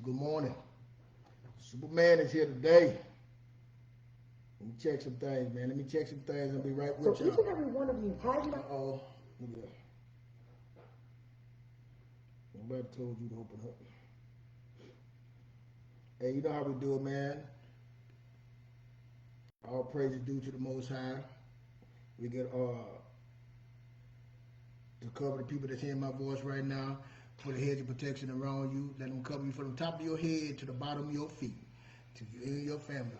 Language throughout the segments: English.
Good morning. Superman is here today. Let me check some things, man. Let me check some things. I'll be right with so y'all. each and every one of you has not. Uh-oh. Look at that. Nobody told you to open up. Hey, you know how we do it, man. All praise is due to the Most High. We get to cover the people that's hearing my voice right now. Put a hedge of protection around you. Let them cover you from the top of your head to the bottom of your feet. To you and your family.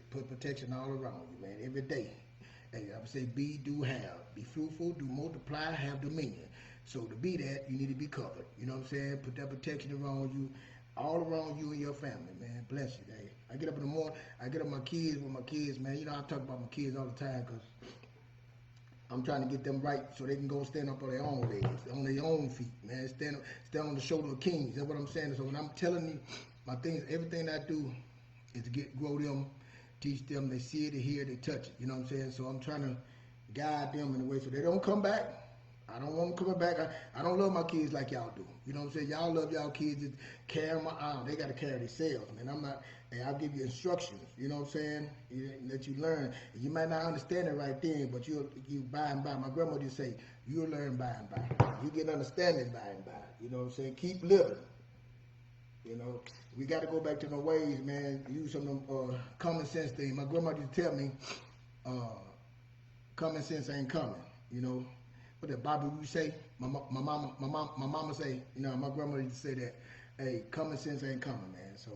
Put protection all around you, man. Every day. And I would say be, do, have. Be fruitful, do, multiply, have dominion. So to be that, you need to be covered. You know what I'm saying? Put that protection around you. All around you and your family, man. Bless you, man. I get up in the morning. I get up with my kids, man. You know, I talk about my kids all the time because I'm trying to get them right so they can go stand up on their own legs, on their own feet, man. Stand on the shoulder of kings. That's what I'm saying. So when I'm telling you my things, everything I do is to grow them, teach them. They see it, they hear it, they touch it. You know what I'm saying? So I'm trying to guide them in a way so they don't come back. I don't want them coming back. I don't love my kids like y'all do. You know what I'm saying? Y'all love y'all kids to carry them out. They got to carry themselves, man. I'm not, and I'll give you instructions. You know what I'm saying? That you learn. You might not understand it right then, but you by and by. My grandmother used to say, you'll learn by and by. You get understanding by and by. You know what I'm saying? Keep living. You know, we got to go back to the ways, man. Use some of them common sense things. My grandmother used to tell me, common sense ain't coming. You know. What did Bobby would say? My mama say, you know, my grandmother used to say that, hey, common sense ain't coming, man. So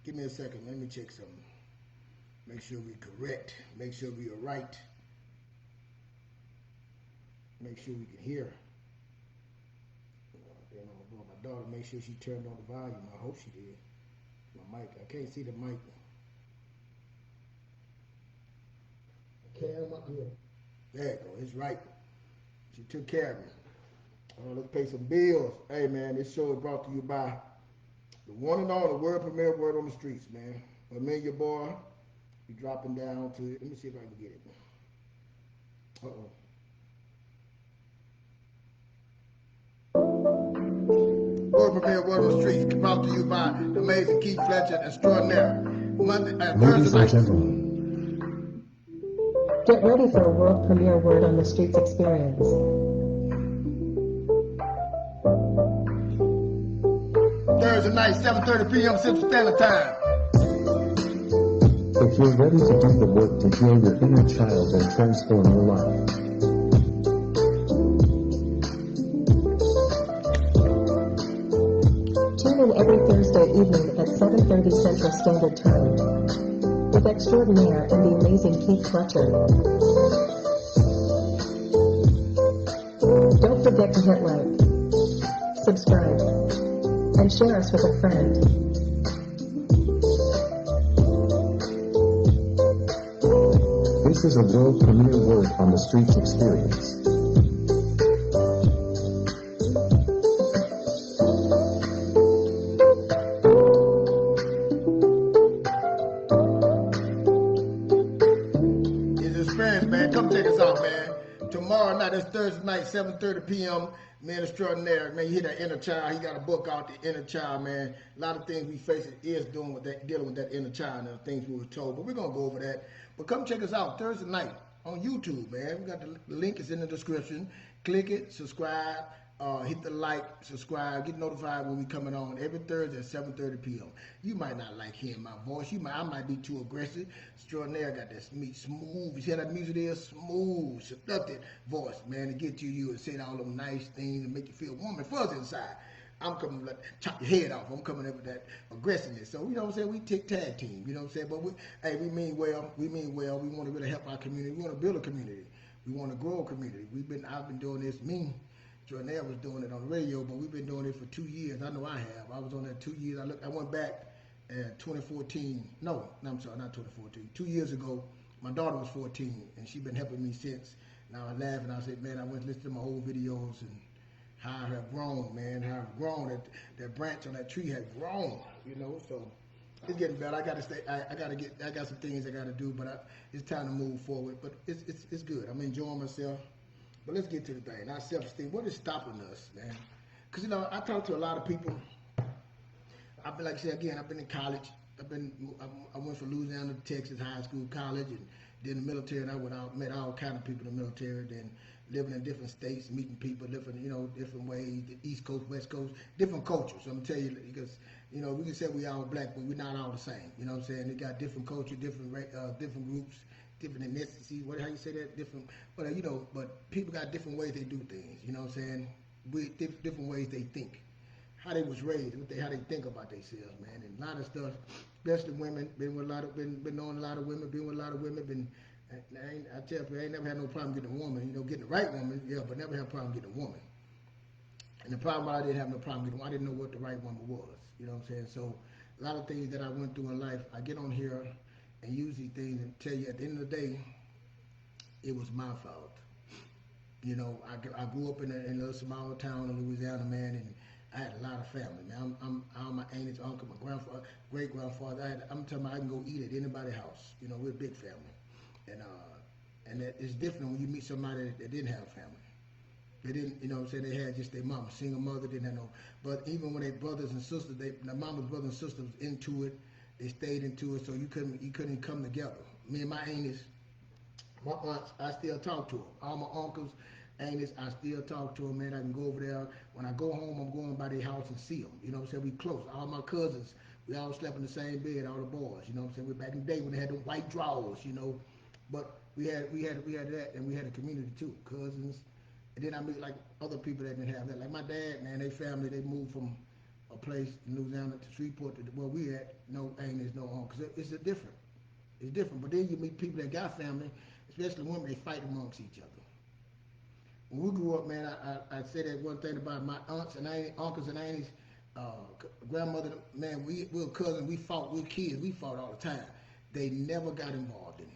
give me a second. Let me check something. Make sure we correct. Make sure we are right. Make sure we can hear. Then I'm going to my daughter, make sure she turned on the volume. I hope she did. My mic, I can't see the mic. Camera, yeah. There you go. It's right. She took care of me. Let's pay some bills. Hey, man, this show is brought to you by the one and only world premiere word on the streets, man. Me and your boy, be dropping down to it. Let me see if I can get it. Uh-oh. World premiere word on the streets, brought to you by the amazing Keith Fletcher, extraordinaire. Ladies and gentlemen, get ready for a world premiere word on the streets experience. Thursday night, 7:30 p.m. Central Standard Time. If you're ready to do the work to heal your inner child and transform your life, tune in every Thursday evening at 7:30 Central Standard Time with extraordinaire and the amazing Keith Fletcher. Don't forget to hit like, subscribe, and share us with a friend. This is a world premiere word on the streets experience. It's an experience, man. Come check us out, man. Tomorrow night, it's Thursday night, 7:30 p.m. Man extraordinaire, man. You hear that inner child? He got a book out, The Inner Child, man. A lot of things we face is dealing with that inner child and the things we were told. But we're gonna go over that. But come check us out Thursday night on YouTube, man. We got the link is in the description. Click it, subscribe, hit the like, subscribe, get notified when we coming on every Thursday at 7:30 p.m. You might not like hearing my voice. I might be too aggressive. Extraordinaire got that smooth. You hear that music there? Smooth, seductive voice, man, to get to you and say all them nice things and make you feel warm and fuzzy inside. I'm coming to chop your head off. I'm coming up with that aggressiveness. So, you know what I'm saying? We tag team, you know what I'm saying? But we mean well. We mean well. We want to really help our community. We want to build a community. We want to grow a community. I've been doing this. Jornell was doing it on the radio, but we've been doing it for 2 years. I know I have. I was on that 2 years. I went back in 2014. No, I'm sorry, not 2014. 2 years ago, my daughter was 14, and she's been helping me since. Now I laugh and I say, man, I went and listened to my old videos and how I have grown, man. How I've grown. That branch on that tree has grown, you know. So it's getting better. I got some things I got to do, but it's time to move forward. But it's good. I'm enjoying myself. But let's get to the thing. Our self-esteem. What is stopping us, man? Because, you know, I talk to a lot of people. I feel like I said again, I've been in college. I went from Louisiana to Texas high school, college, and then the military. And I went out, met all kind of people in the military. Then living in different states, meeting people, different different ways. The East Coast, West Coast, different cultures. So I'm gonna tell you because we can say we all black, but we're not all the same. You know what I'm saying? They got different culture, different different groups, different ethnicities. How you say that? Different, but but people got different ways they do things. You know what I'm saying? Different ways they think. How they was raised, how they think about themselves, man, and a lot of stuff, especially women. Been knowing a lot of women, been with a lot of women. I tell you, I ain't never had no problem getting a woman. Getting the right woman, yeah, but never had a problem getting a woman. And the problem I didn't have no problem getting, I didn't know what the right woman was. You know what I'm saying? So a lot of things that I went through in life, I get on here and use these things and tell you at the end of the day, it was my fault. I grew up in a little small town in Louisiana, man, and I had a lot of family, man. I'm my aunt's uncle, my grandfather, great grandfather. I'm telling you, I can go eat at anybody's house. We're a big family, and it's different when you meet somebody that didn't have family. They didn't, what I'm saying, they had just their mama, single mother, didn't have no. But even when they brothers and sisters, my mama's brothers and sisters was into it. They stayed into it, so you couldn't come together. Me and my aunts, my aunts, I still talk to them. All my uncles, aunts, I still talk to them, man. I can go over there. When I go home, I'm going by their house and see them. You know what I'm saying? We close. All my cousins, we all slept in the same bed, all the boys. You know what I'm saying? We're back in the day when they had the white drawers, But we had that, and we had a community too, cousins. And then I meet like other people that didn't have that. Like my dad, man, they family, they moved from a place in Louisiana to Shreveport to where we at. No aunts, no uncles. It's different. It's different. But then you meet people that got family, especially women, they fight amongst each other. When we grew up, man, I said that one thing about my aunts and uncles and aunties, grandmother, man, we were cousins, we fought, we were kids, we fought all the time. They never got involved in it.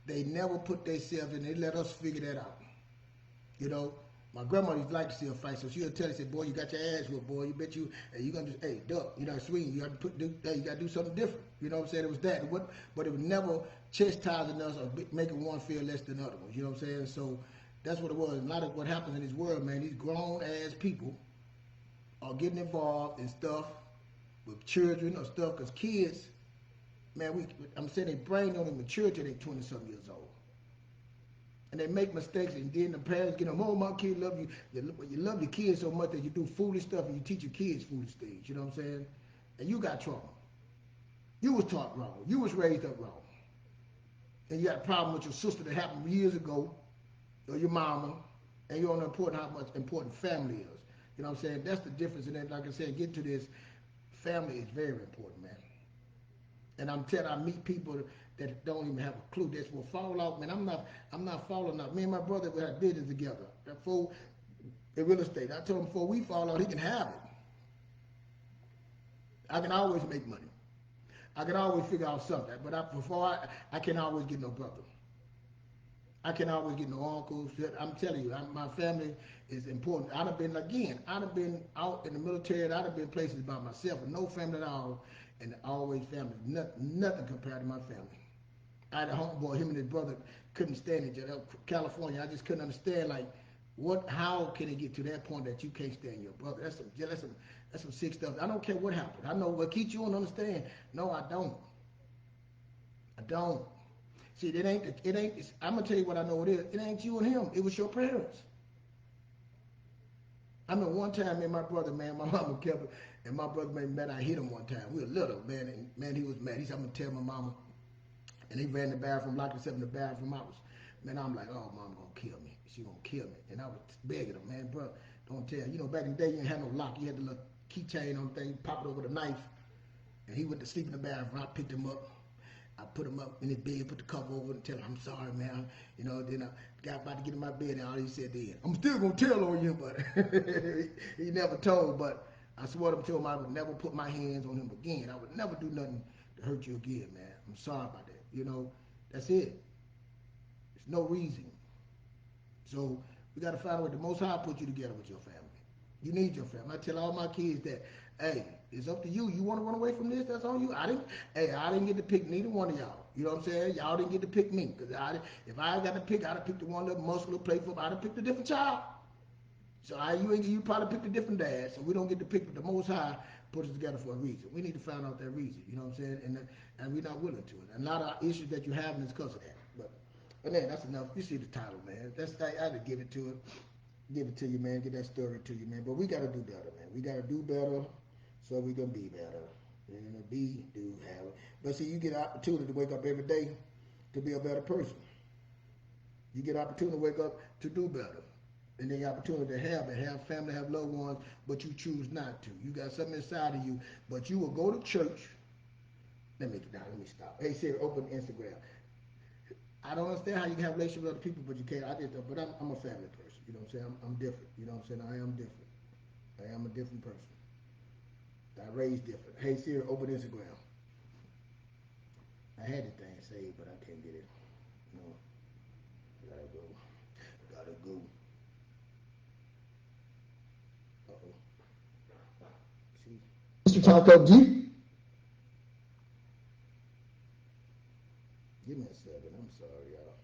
They never put themselves in it. They let us figure that out. My grandmother used to like to see a fight, so she'll tell us, say, boy, you got your ass whooped, boy, hey, you gonna just, hey, duck, you're not swinging, you got to you got to do something different. You know what I'm saying? It was that, but it was never chastising us or making one feel less than the other ones. You know what I'm saying? So that's what it was. A lot of what happens in this world, man, these grown ass people are getting involved in stuff with children or stuff, because kids, man, I'm saying their brain don't even mature till they're 20-something years old. And they make mistakes, and then the parents get them, oh, my kid love you. You love your kids so much that you do foolish stuff and you teach your kids foolish things, you know what I'm saying? And you got trouble. You was taught wrong. You was raised up wrong. And you got a problem with your sister that happened years ago, or your mama, and you don't know how much important family is. You know what I'm saying? That's the difference. And then, like I said, get to this, family is very important, man. And I'm telling you, I meet people that don't even have a clue. That's will fall out, man. I'm not falling out. Me and my brother, we had business together. Before in real estate, I told him before we fall out, he can have it. I can always make money. I can always figure out something. But I can't always get no brother. I can't always get no uncles. I'm telling you, my family is important. I'd have been out in the military. I'd have been places by myself with no family at all, and always family. Nothing compared to my family. I had a homeboy, him and his brother couldn't stand each other. California, I just couldn't understand, like, how can it get to that point that you can't stand your brother? That's some sick stuff. I don't care what happened. I know what Keith, you don't understand. No, I don't. I don't. See, I'm gonna tell you what I know it is. It ain't you and him. It was your parents. I remember one time, me and my brother, man, my mama kept it, and my brother, man, I hit him one time. We were little, man, and man, he was mad. He said, I'm gonna tell my mama. And he ran in the bathroom, locked himself in the bathroom. I'm like, oh, mama gonna kill me. She gonna kill me. And I was begging him, man, bro, don't tell. Back in the day, you didn't have no lock. You had the little keychain on the thing, pop it over the knife. And he went to sleep in the bathroom. I picked him up. I put him up in his bed, put the cover over and tell him, I'm sorry, man. Then I got about to get in my bed, and all he said then, I'm still gonna tell on you, but he never told. But I swore to him I would never put my hands on him again. I would never do nothing to hurt you again, man. I'm sorry about that. That's it. There's no reason. So we got to find a way. The Most High put you together with your family. You need your family. I tell all my kids that, hey, it's up to you. You want to run away from this? That's on you. I didn't get to pick neither one of y'all. You know what I'm saying? Y'all didn't get to pick me. Because if I got to pick, I'd have picked the one that muscular, play football. I'd have picked a different child. So you probably picked a different dad. So we don't get to pick, but the Most High put us together for a reason. We need to find out that reason, you know what I'm saying? And we're not willing to it. And a lot of issues that you're having is because of that. But man, that's enough. You see the title, man. I had to give it to you, man. Get that story to you, man. But we got to do better, man. We got to do better so we can be better. You know, do, have it. But see, you get an opportunity to wake up every day to be a better person. You get an opportunity to wake up to do better. And the opportunity to have family, have loved ones, but you choose not to. You got something inside of you, but you will go to church. Let me stop. Hey Siri, open Instagram. I don't understand how you can have relationships with other people, but you can't. But I'm a family person. You know what I'm saying? I'm different. You know what I'm saying? I am different. I am a different person. I raised different. Hey Siri, open Instagram. I had the thing saved, but I can't get it. No. Gotta go. See? Mr. Taco G. Give me a second. I'm sorry, y'all.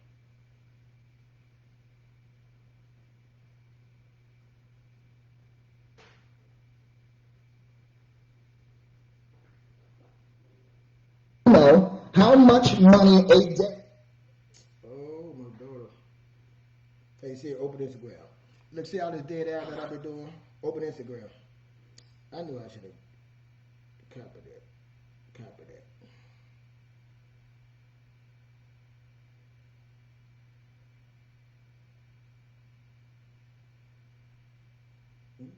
Know how much money a day. Oh, my daughter. Hey, see, open Instagram. Look, see all this dead air that I've been doing? Open Instagram. I knew I should have copied that. Ooh.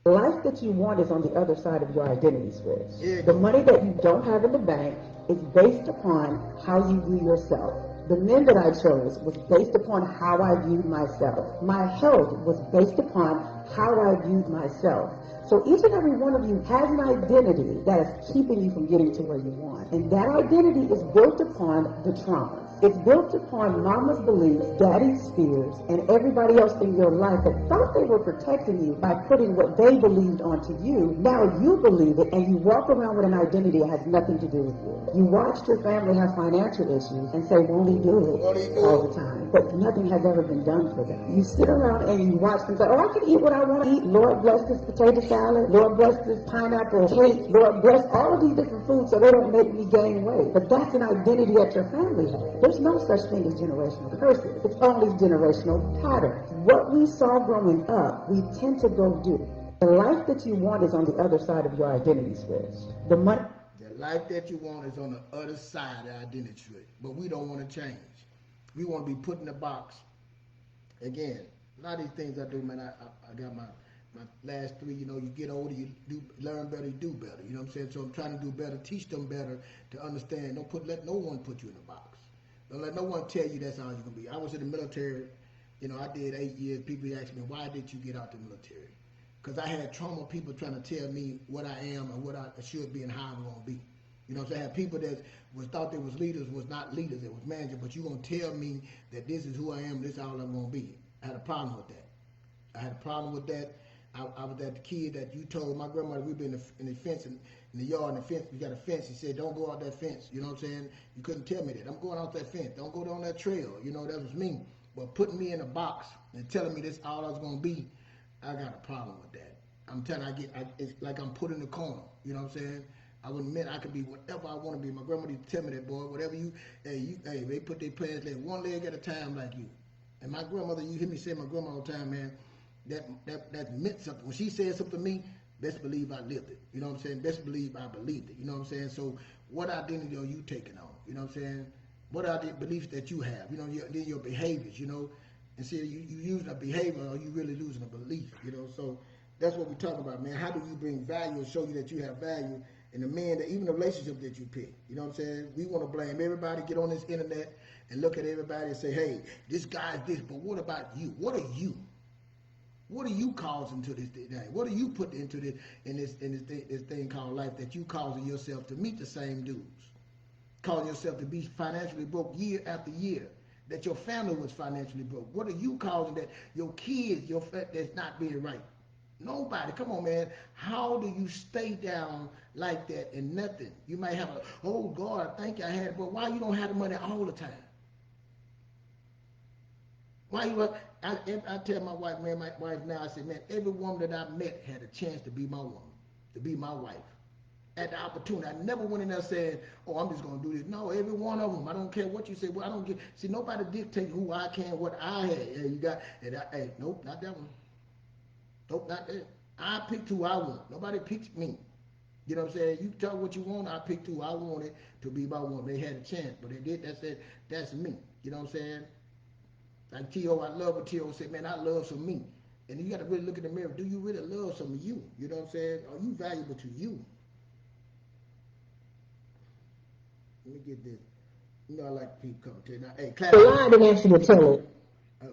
The life that you want is on the other side of your identity switch. Yeah. The money that you don't have in the bank is based upon how you view yourself. The men that I chose was based upon how I viewed myself. My health was based upon how I viewed myself. So each and every one of you has an identity that is keeping you from getting to where you want. And that identity is built upon the traumas. It's built upon mama's beliefs, daddy's fears, and everybody else in your life that thought they were protecting you by putting what they believed onto you. Now you believe it, and you walk around with an identity that has nothing to do with you. You watched your family have financial issues and say, won't he do it all the time? But nothing has ever been done for them. You sit around and you watch them say, oh, I can eat what I want to eat. Lord bless this potato salad. Lord bless this pineapple cake. Lord bless all of these different foods so they don't make me gain weight. But that's an identity that your family has. There's no such thing as generational curses. It's only generational patterns. What we saw growing up, we tend to go do. The life that you want is on the other side of your identity switch. The life that you want is on the other side of the identity switch. But we don't want to change. We want to be put in a box. Again, a lot of these things I do, man, I got my last three, you know, you get older, you learn better, you do better. You know what I'm saying? So I'm trying to do better, teach them better to understand. Let no one put you in a box. Don't let no one tell you that's how you're going to be. I was in the military, you know, I did 8 years. People ask me, why did you get out the military? Because I had trauma people trying to tell me what I am and what I should be and how I'm going to be. You know what I'm saying? I had people that thought they was leaders, was not leaders, it was managers, but you're going to tell me that this is who I am, this is all I'm going to be. I had a problem with that. I was that kid that you told my grandmother, we'd be in the fence, in the yard, and the fence, we got a fence. He said, don't go out that fence. You know what I'm saying? You couldn't tell me that. I'm going out that fence. Don't go down that trail. You know, that was me. But putting me in a box and telling me this all I was going to be, I got a problem with that. I'm telling you, it's like I'm put in the corner. You know what I'm saying? I would admit I could be whatever I want to be. My grandmother used to tell me that, boy, whatever they put their plans like one leg at a time like you. And my grandmother, you hear me say my grandma all the time, man, that meant something. When she said something to me, best believe I lived it. You know what I'm saying? Best believe I believed it. You know what I'm saying? So what identity are you taking on? You know what I'm saying? What are the beliefs that you have? You know, your behaviors, you know? And see, you using a behavior or you really losing a belief, you know? So that's what we're talking about, man. How do you bring value and show you that you have value in the men, that even the relationship that you pick? You know what I'm saying? We want to blame everybody, get on this internet and look at everybody and say, hey, this guy's this, but what about you? What are you? What are you causing to this thing? What are you putting into this thing called life that you causing yourself to meet the same dudes? Causing yourself to be financially broke year after year. That your family was financially broke. What are you causing that your kids, that's not being right? Nobody. Come on, man. How do you stay down like that and nothing? You might have a, oh God, I think I had it, but why you don't have the money all the time? Why you? I tell my wife, man, my wife now, I say, man, every woman that I met had a chance to be my woman, to be my wife. At the opportunity, I never went in there saying, "Oh, I'm just gonna do this." No, every one of them. I don't care what you say. Well, I don't get. See, nobody dictate who I can, what I had. Yeah, you got. And hey, nope, not that one. Nope, not that. I picked who I want. Nobody picked me. You know what I'm saying? You tell what you want. I picked who I wanted to be my woman. They had a chance, but they did. That's it. That's me. You know what I'm saying? Like T.O., I love what T.O. said, man, I love some me. And you got to really look in the mirror. Do you really love some of you? You know what I'm saying? Are you valuable to you? Let me get this. You know I like people come to you. Now, hey, clap. The lie didn't ask you to tell it. Uh,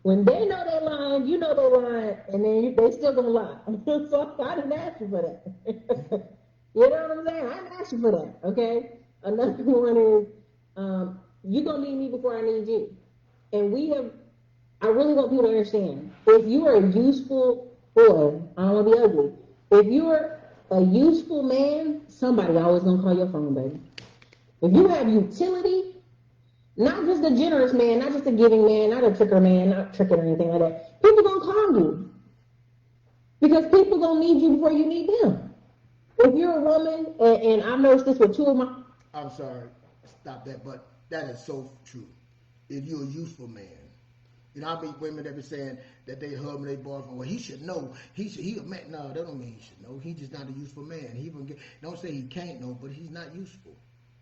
When they know they're lying, you know they're lying, and then they still gonna lie. So I didn't ask you for that. You know what I'm saying? I didn't ask you for that. Okay. Another one is, you gonna need me before I need you. And I really want people to understand. If you are a useful boy, I don't want to be ugly. If you're a useful man, somebody always gonna call your phone, baby. If you have utility, not just a generous man, not just a giving man, not a tricker man, not tricking or anything like that, people gonna call you. Because people gonna need you before you need them. If you're a woman, and I've noticed this with two of my... I'm sorry, stop that, but that is so true. If you're a useful man, you know, I meet women that be saying that they husband, they boyfriend, well, he should know. He a man. No, that don't mean he should know. He's just not a useful man. He even don't say he can't know, but he's not useful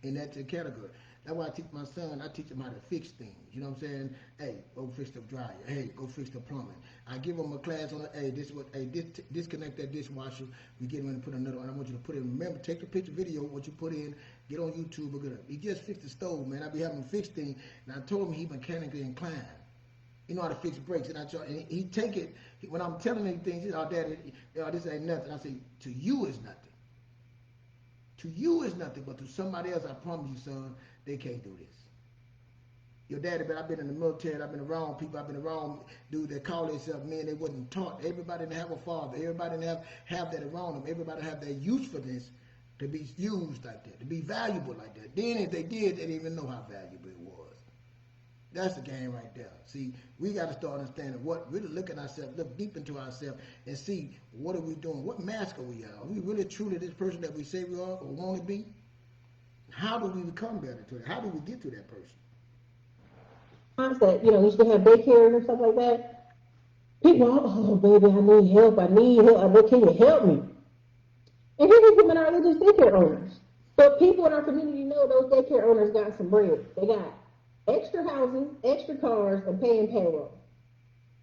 in that category. That's why I teach my son. I teach him how to fix things. You know what I'm saying? Hey, go fix the dryer. Hey, go fix the plumbing. I give him a class on hey, disconnect that dishwasher. We get him in and put another one. I want you to put in. Remember, take the picture, video, what you put in. Get on YouTube. We're gonna. He just fixed the stove, man. I be having him fix things, and I told him he mechanically inclined. You know how to fix brakes, and he take it when I'm telling him things. He said, "Oh, Daddy, this ain't nothing." I say, "To you is nothing. To you is nothing, but to somebody else, I promise you, son, they can't do this." Your daddy, but I've been in the military. I've been around people. I've been around dudes that call themselves men. They wasn't taught. Everybody didn't have a father. Everybody didn't have that around them. Everybody have their usefulness to be used like that, to be valuable like that. Then if they did, they didn't even know how valuable it was. That's the game right there. See, we got to start understanding what, really look at ourselves, look deep into ourselves, and see what are we doing? What mask are we at? Are we really truly this person that we say we are or want to be? How do we become better to it? How do we get to that person? That, we used to have daycare and stuff like that. People, oh, baby, I need help. I need help. Can you help me? And here these women are, they're just daycare owners. But people in our community know those daycare owners got some bread. They got extra houses, extra cars, and paying payroll.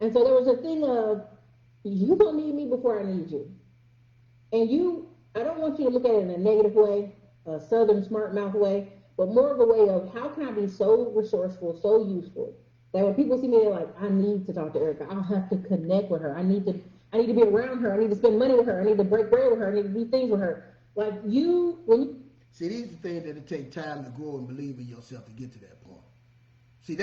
And so there was a thing of, you gonna need me before I need you. And I don't want you to look at it in a negative way, a southern smart mouth way, but more of a way of how can I be so resourceful, so useful, that when people see me, they're like, I need to talk to Ericka. I'll have to connect with her. I need to be around her. I need to spend money with her. I need to break bread with her. I need to do things with her. Like when you see, these are things that it takes time to grow and believe in yourself to get to that point. See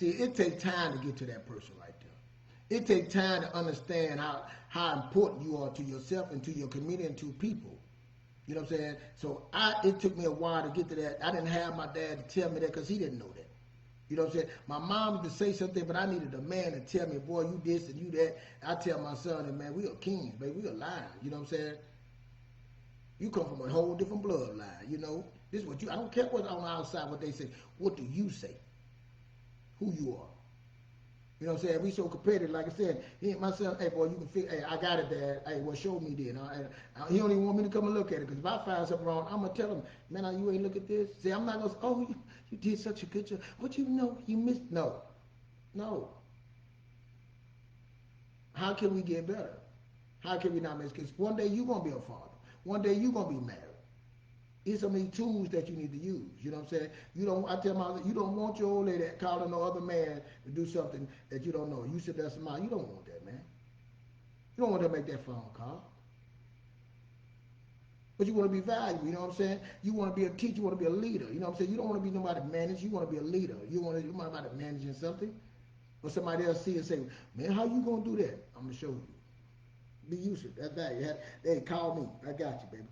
it takes time to get to that person right there. It takes time to understand how important you are to yourself and to your community and to people. You know what I'm saying? So it took me a while to get to that. I didn't have my dad to tell me that because he didn't know that. You know what I'm saying? My mom used to say something, but I needed a man to tell me, boy, you this and you that. I tell my son, that, man, we are kings, baby. We are lions. You know what I'm saying? You come from a whole different bloodline. You know, this is what I don't care what's on the outside, what they say. What do you say? Who you are? You know what I'm saying? We so competitive. Like I said, my son, hey, boy, you can fix, hey, I got it, Dad. Hey, well, show me then. He don't even want me to come and look at it because if I find something wrong, I'm going to tell him, man, you ain't look at this. See, I'm not going to say, oh, you did such a good job. What you know? You missed. No. How can we get better? How can we not miss? Because one day you're going to be a father. One day you're going to be married. It's so many tools that you need to use. You know what I'm saying? I tell my you don't want your old lady calling no other man to do something that you don't know. You sit there and smile. You don't want that, man. You don't want to make that phone call. But you want to be valuable, you know what I'm saying? You want to be a teacher, you want to be a leader. You know what I'm saying? You don't want to be nobody to manage, you want to be a leader. You want to be somebody managing something. Or somebody else see and say, man, how you gonna do that? I'm gonna show you. Be useful. That's value. They call me. I got you, baby.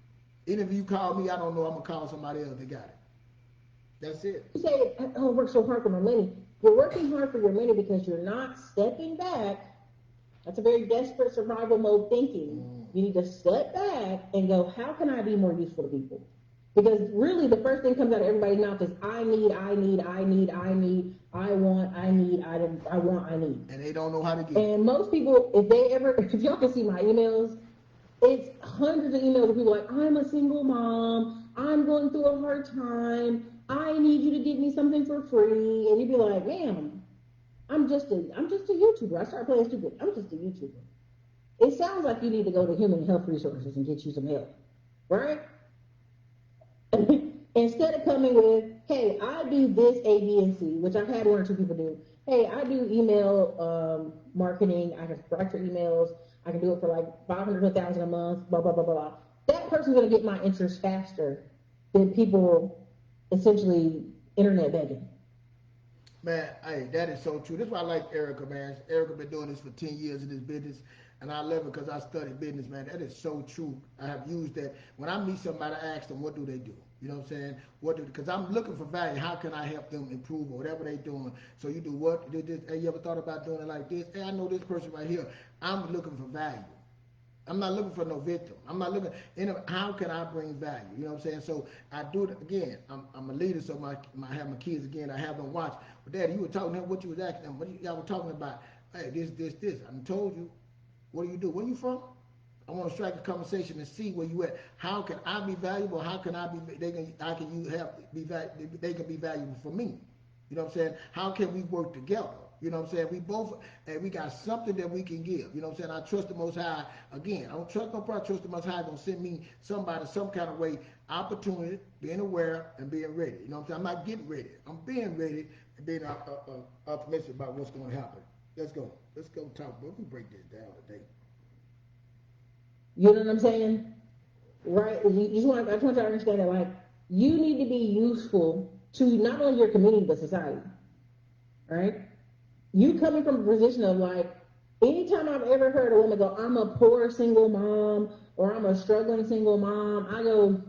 Even if you call me, I don't know. I'm gonna call somebody else. They got it. That's it. You say, "Oh, I work so hard for my money." You're working hard for your money because you're not stepping back. That's a very desperate survival mode thinking. You need to step back and go, "How can I be more useful to people?" Because really, the first thing comes out of everybody's mouth is, "I need, I need, I need, I need, I want, I need, I want, I need." And they don't know how to get it. And most people, if y'all can see my emails, it's hundreds of emails of people like, "I'm a single mom. I'm going through a hard time. I need you to give me something for free." And you'd be like, "Ma'am, I'm just a YouTuber. I started playing stupid. I'm just a YouTuber." It sounds like you need to go to Human Health Resources and get you some help, right? Instead of coming with, "Hey, I do this A, B, and C," which I've had one or two people do. "Hey, I do email marketing. I can write your emails. I can do it for like 500 to 1,000 a month, blah, blah, blah, blah, blah." That person's going to get my interest faster than people essentially internet begging. Man, hey, that is so true. That's why I like Ericka, man. Ericka been doing this for 10 years in this business, and I love it because I studied business, man. That is so true. I have used that. When I meet somebody, I ask them, what do they do? You know what I'm saying? Because I'm looking for value. How can I help them improve or whatever they're doing? So you do what? Hey, you ever thought about doing it like this? Hey, I know this person right here. I'm looking for value. I'm not looking for no victim. I'm not looking, how can I bring value? You know what I'm saying? So I do it again. I'm a leader, so I have my kids again. I have them watch. But Daddy, you were talking to him, what you was asking them, y'all were talking about, hey, this. I told you, what do you do? Where you from? I want to strike a conversation and see where you at. How can I be valuable? How can I be? They can be valuable for me. You know what I'm saying? How can we work together? You know what I'm saying? We got something that we can give. You know what I'm saying? I trust the Most High. Again, I don't trust no part. I trust the Most High going to send me somebody, some kind of way, opportunity, being aware and being ready. You know what I'm saying? I'm not getting ready. I'm being ready and being optimistic about what's going to happen. Let's go. Let's go talk. But we break this down today. You know what I'm saying? Right? I just want you to understand that, like, you need to be useful to not only your community, but society. Right? You coming from a position of, like, anytime I've ever heard a woman go, "I'm a poor single mom," or "I'm a struggling single mom," I go,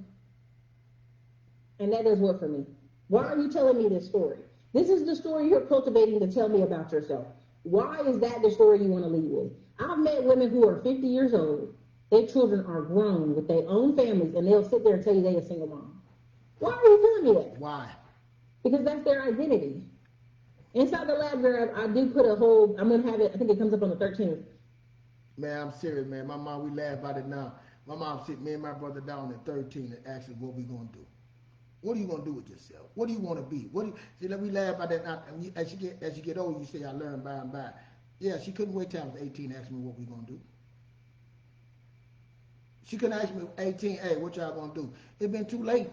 and that does what for me? Why are you telling me this story? This is the story you're cultivating to tell me about yourself. Why is that the story you want to lead with? I've met women who are 50 years old. Their children are grown with their own families, and they'll sit there and tell you they're a single mom. Why are you telling me that? Why? Because that's their identity. Inside the lab grab, I do put a whole, I'm going to have it, I think it comes up on the 13th. Man, I'm serious, man. My mom, we laugh about it now. My mom sit me and my brother down at 13 and asked us what we going to do. What are you going to do with yourself? What do you want to be? See, we laugh about that now. As you get older, you say, I learn by and by. Yeah, she couldn't wait till I was 18 to ask me what we going to do. She couldn't ask me 18, hey, what y'all going to do? It been too late.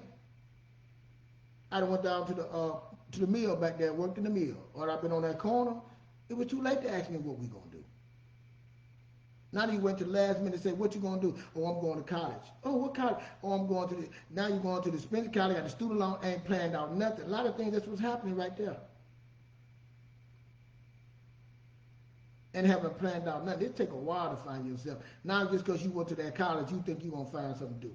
I done went down to the mill back there, worked in the mill, or I've been on that corner. It was too late to ask me what we going to do. Now you went to the last minute and said, what you going to do? Oh, I'm going to college. Oh, what college? Oh, I'm going to now you're going to the Spencer College, got the student loan, ain't planned out nothing. A lot of things, that's what's happening right there. And haven't planned out nothing. It take a while to find yourself. Now just because you went to that college, you think you're going to find something to do.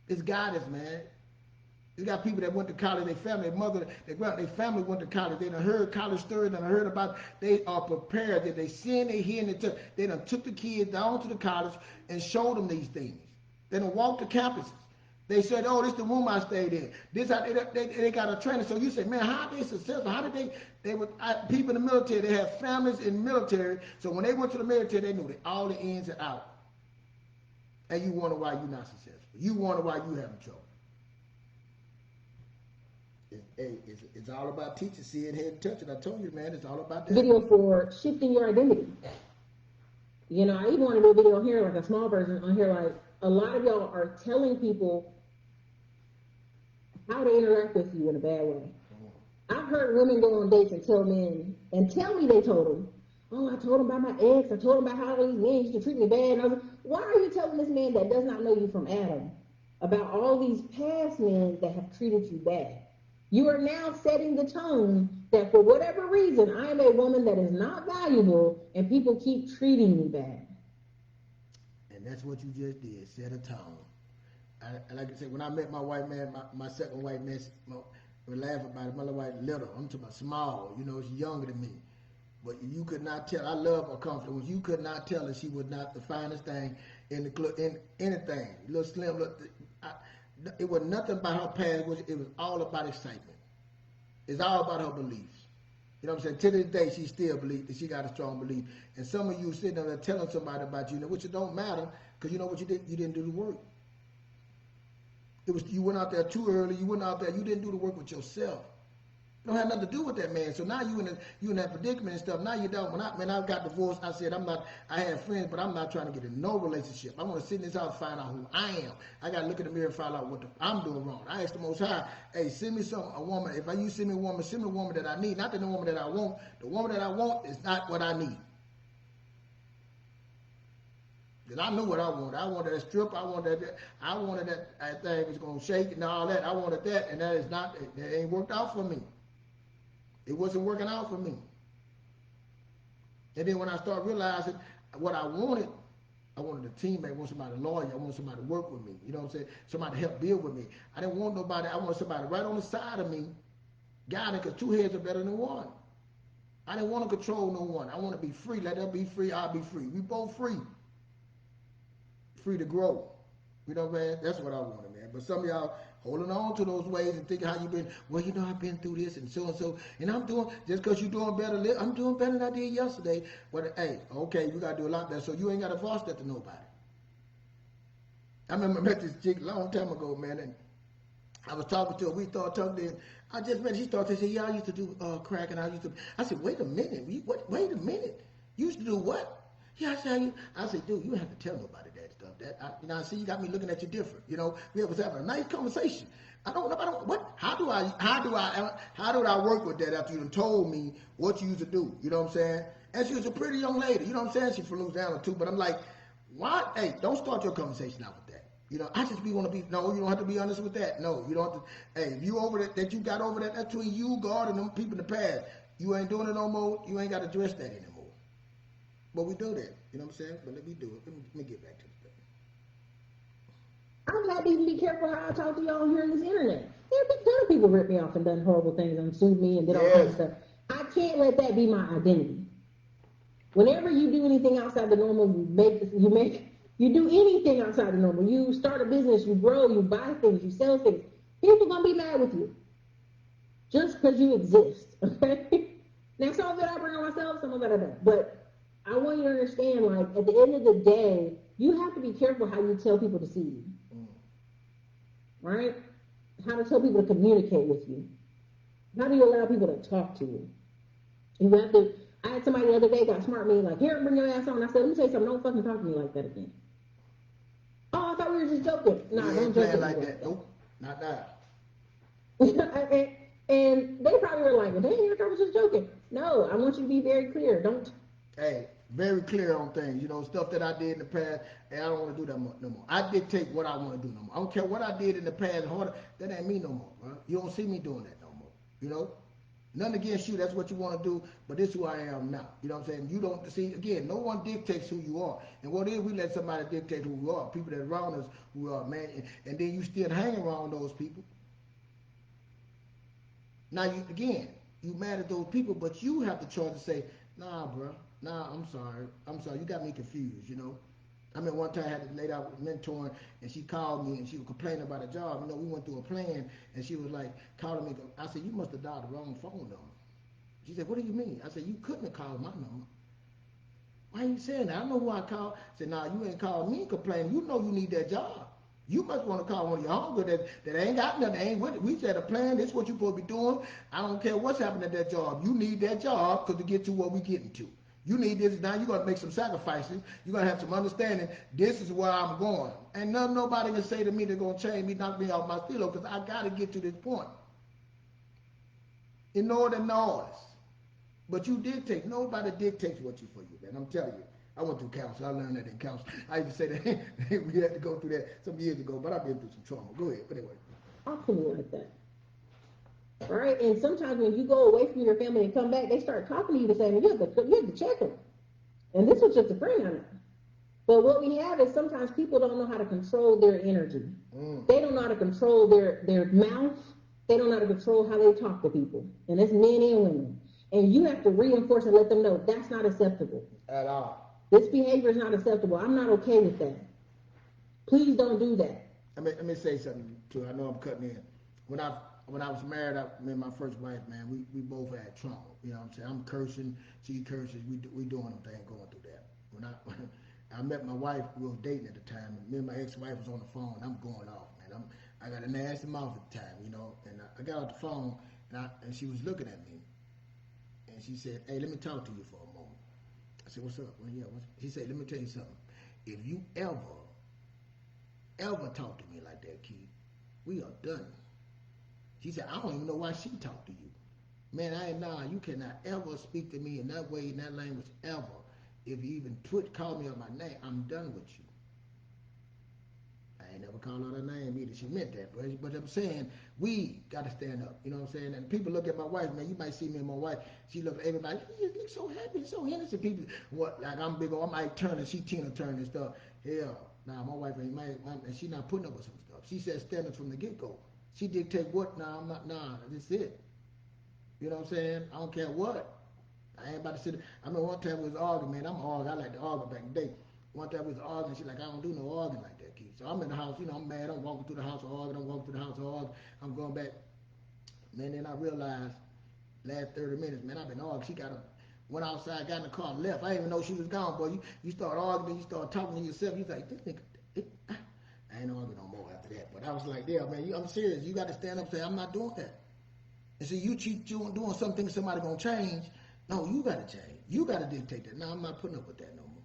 It's guidance, man. You got people that went to college, their family, their mother, their family went to college. They done heard college stories, done heard about, they are prepared. That they seen, they hear, and they done took the kids down to the college and showed them these things. They done walked the campuses. They said, oh, this is the room I stayed in. This how they got a training. So you say, man, how are they successful? How did they were people in the military, they had families in the military. So when they went to the military, they knew all the ins and outs. And you wonder why you're not successful. You wonder why you having trouble. It's all about teaching, see it, hear it, touch it. I told you, man, it's all about that. Video for shifting your identity. You know, I even want to do a video on here, like a small version on here, like a lot of y'all are telling people how to interact with you in a bad way. I've heard women go on dates and tell men, and tell me they told them, oh, I told him about my ex, I told him about how these men used to treat me bad. And I was like, why are you telling this man that does not know you from Adam about all these past men that have treated you bad? You are now setting the tone that for whatever reason, I am a woman that is not valuable and people keep treating me bad. And that's what you just did, set a tone. I like I said, when I met my white man, my second white man, we laugh about it. My little white little, I'm talking about small. You know, she's younger than me. But you could not tell. I love her confidence. You could not tell her she was not the finest thing in the club, in anything. Little slim, it was nothing about her past. It was all about excitement. It's all about her beliefs. You know what I'm saying? To this day, she still believes that she got a strong belief. And some of you sitting there telling somebody about you, which it don't matter, because you know what you did? You didn't do the work. You went out there too early. You went out there. You didn't do the work with yourself. It don't have nothing to do with that man. So now you in that predicament and stuff. Now you don't. When I got divorced, I said I had friends, but I'm not trying to get in no relationship. I want to sit in this house and find out who I am. I got to look in the mirror and find out what I'm doing wrong. I asked the Most High, hey, send me a woman. If you send me a woman that I need, not the woman that I want. The woman that I want is not what I need. Because I knew what I wanted. I wanted that strip. I wanted that thing was going to shake and all that. I wanted that, and that ain't worked out for me. It wasn't working out for me. And then when I started realizing what I wanted a teammate, I wanted somebody, a lawyer, I wanted somebody to work with me. You know what I'm saying? Somebody to help build with me. I didn't want nobody, I wanted somebody right on the side of me, guiding, because two heads are better than one. I didn't want to control no one. I want to be free. Let her be free, I'll be free. We both free. Free to grow. You know, man, that's what I wanted, man. But some of y'all holding on to those ways and thinking how you been, well, you know, I've been through this and so, and I'm doing, just because you're doing better, I'm doing better than I did yesterday. But, hey, okay, you got to do a lot better, so you ain't got to force that to nobody. I remember I met this chick a long time ago, man, and I was talking to her. We started talking, and I just met her. She started to say, yeah, I used to do crack, and I said, wait a minute. Wait a minute. You used to do what? Yeah, I said, dude, you don't have to tell nobody that stuff. I see you got me looking at you different. You know, we was having a nice conversation. How do I work with that after you done told me what you used to do? You know what I'm saying? And she was a pretty young lady. You know what I'm saying? She from Louisiana too. But I'm like, what? Hey, don't start your conversation out with that. You know, I just want to be. No, you don't have to be honest with that. No, you don't have to. Hey, if you over that you got over that, that's between you, God, and them people in the past. You ain't doing it no more. You ain't got to address that anymore. But we do that, you know what I'm saying? But let me do it. Let me get back to the thing. I'm glad to be careful how I talk to y'all here on this internet. There have been done people rip me off and done horrible things and sued me and did all kinds of stuff. I can't let that be my identity. Whenever you do anything outside the normal, you do anything outside the normal. You start a business, you grow, you buy things, you sell things. People gonna be mad with you just because you exist. Okay. Now some of it I bring on myself, some of it I don't. But I want you to understand, like, at the end of the day, you have to be careful how you tell people to see you. Right? How to tell people to communicate with you. How do you allow people to talk to you? I had somebody the other day got smart with me, like, here, bring your ass on. I said, let me tell you something, don't fucking talk to me like that again. Oh, I thought we were just joking. No, don't joke like that. Nope, not that. and they probably were like, well, dang, I thought I was just joking. No, I want you to be very clear. Don't. Hey, very clear on things, you know, stuff that I did in the past, and I don't want to do that no more. I dictate what I want to do no more. I don't care what I did in the past, that ain't me no more, bro. You don't see me doing that no more, you know? Nothing against you, that's what you want to do, but this is who I am now. You know what I'm saying? You don't, see, again, no one dictates who you are. And what if we let somebody dictate who we are, people that are around us who we are, man, and then you still hang around those people. Now, you mad at those people, but you have the choice to say, nah, bro. Nah, I'm sorry. You got me confused, you know. I mean, one time I had a lady I was mentoring, and she called me, and she was complaining about a job. You know, we went through a plan, and she was like, calling me. I said, you must have dialed the wrong phone number. She said, what do you mean? I said, you couldn't have called my number. Why are you saying that? I know who I called. I said, nah, you ain't called me complaining. You know you need that job. You must want to call one of your homies that ain't got nothing, ain't with it. We said a plan, this is what you're supposed to be doing. I don't care what's happening at that job. You need that job because to get to what we're getting to. You need this. Now you're going to make some sacrifices. You're going to have some understanding. This is where I'm going. And nobody can say to me they're going to change me, knock me off my stilo, because I got to get to this point. In order to know us. But you dictate. Nobody dictates what you for you, man. I'm telling you. I went through counseling. I learned that in counseling. I used to say that we had to go through that some years ago, but I've been through some trauma. Go ahead. But anyway. I'll put it like that. right? And sometimes when you go away from your family and come back, they start talking to you the same. You have to check them. And this was just a friend on it. But what we have is sometimes people don't know how to control their energy. They don't know how to control their mouth. They don't know how to control how they talk to people. And it's men and women. And you have to reinforce and let them know that's not acceptable. At all. This behavior is not acceptable. I'm not okay with that. Please don't do that. Let me say something too. I know I'm cutting in. When I was married, me and my first wife, man, we both had trauma. You know what I'm saying? I'm cursing, she curses. We doing them things, going through that. When I met my wife, we were dating at the time, and me and my ex-wife was on the phone. And I'm going off, man. I got a nasty mouth at the time, you know. And I got off the phone, and she was looking at me, and she said, "Hey, let me talk to you for a moment." I said, "What's up?" Well, yeah. She said, "Let me tell you something. If you ever talk to me like that, Keith, we are done." She said, "I don't even know why she talked to you. Man, you cannot ever speak to me in that way, in that language, ever. If you even call me up my name, I'm done with you." I ain't never called her name either. She meant that. But I'm saying, we got to stand up. You know what I'm saying? And people look at my wife, man. You might see me and my wife. She look at everybody. You look so happy, so innocent. People, like I'm big old, I might turn and she Tina turn and stuff. Hell, nah, my wife ain't and she not putting up with some stuff. She set standards from the get-go. She dictate what, I'm not, that's it. You know what I'm saying? I don't care what. I ain't about to sit. I remember one time we was arguing, man. I'm arguing. I like to argue back in the day. One time we was arguing. She like, "I don't do no arguing like that, Keith." So I'm in the house, I'm mad. I'm walking through the house arguing. I'm walking through the house arguing. I'm going back. Man, then I realized last 30 minutes, man, I've been arguing. She went outside, got in the car, left. I didn't even know she was gone, boy. You start arguing, you start talking to yourself. You like, this nigga, I ain't arguing no more after that. But I was like, yeah, man, I'm serious. You got to stand up and say, I'm not doing that. And see, you doing something somebody going to change. No, you got to change. You got to dictate that. No, I'm not putting up with that no more.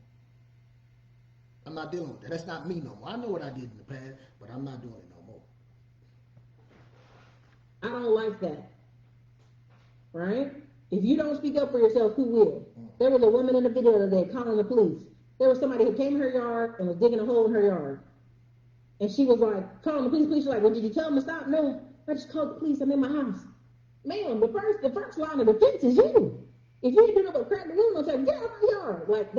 I'm not dealing with that. That's not me no more. I know what I did in the past, but I'm not doing it no more. I don't like that. Right? If you don't speak up for yourself, who will? There was a woman in the video the other day calling the police. There was somebody who came in her yard and was digging a hole in her yard. And she was like, calling the police. She's like, "Well, did you tell them to stop?" "No, I just called the police. I'm in my house." Ma'am, the first line of defense is you. If you ain't doing nothing but crack the window and say, "Get out of my yard," like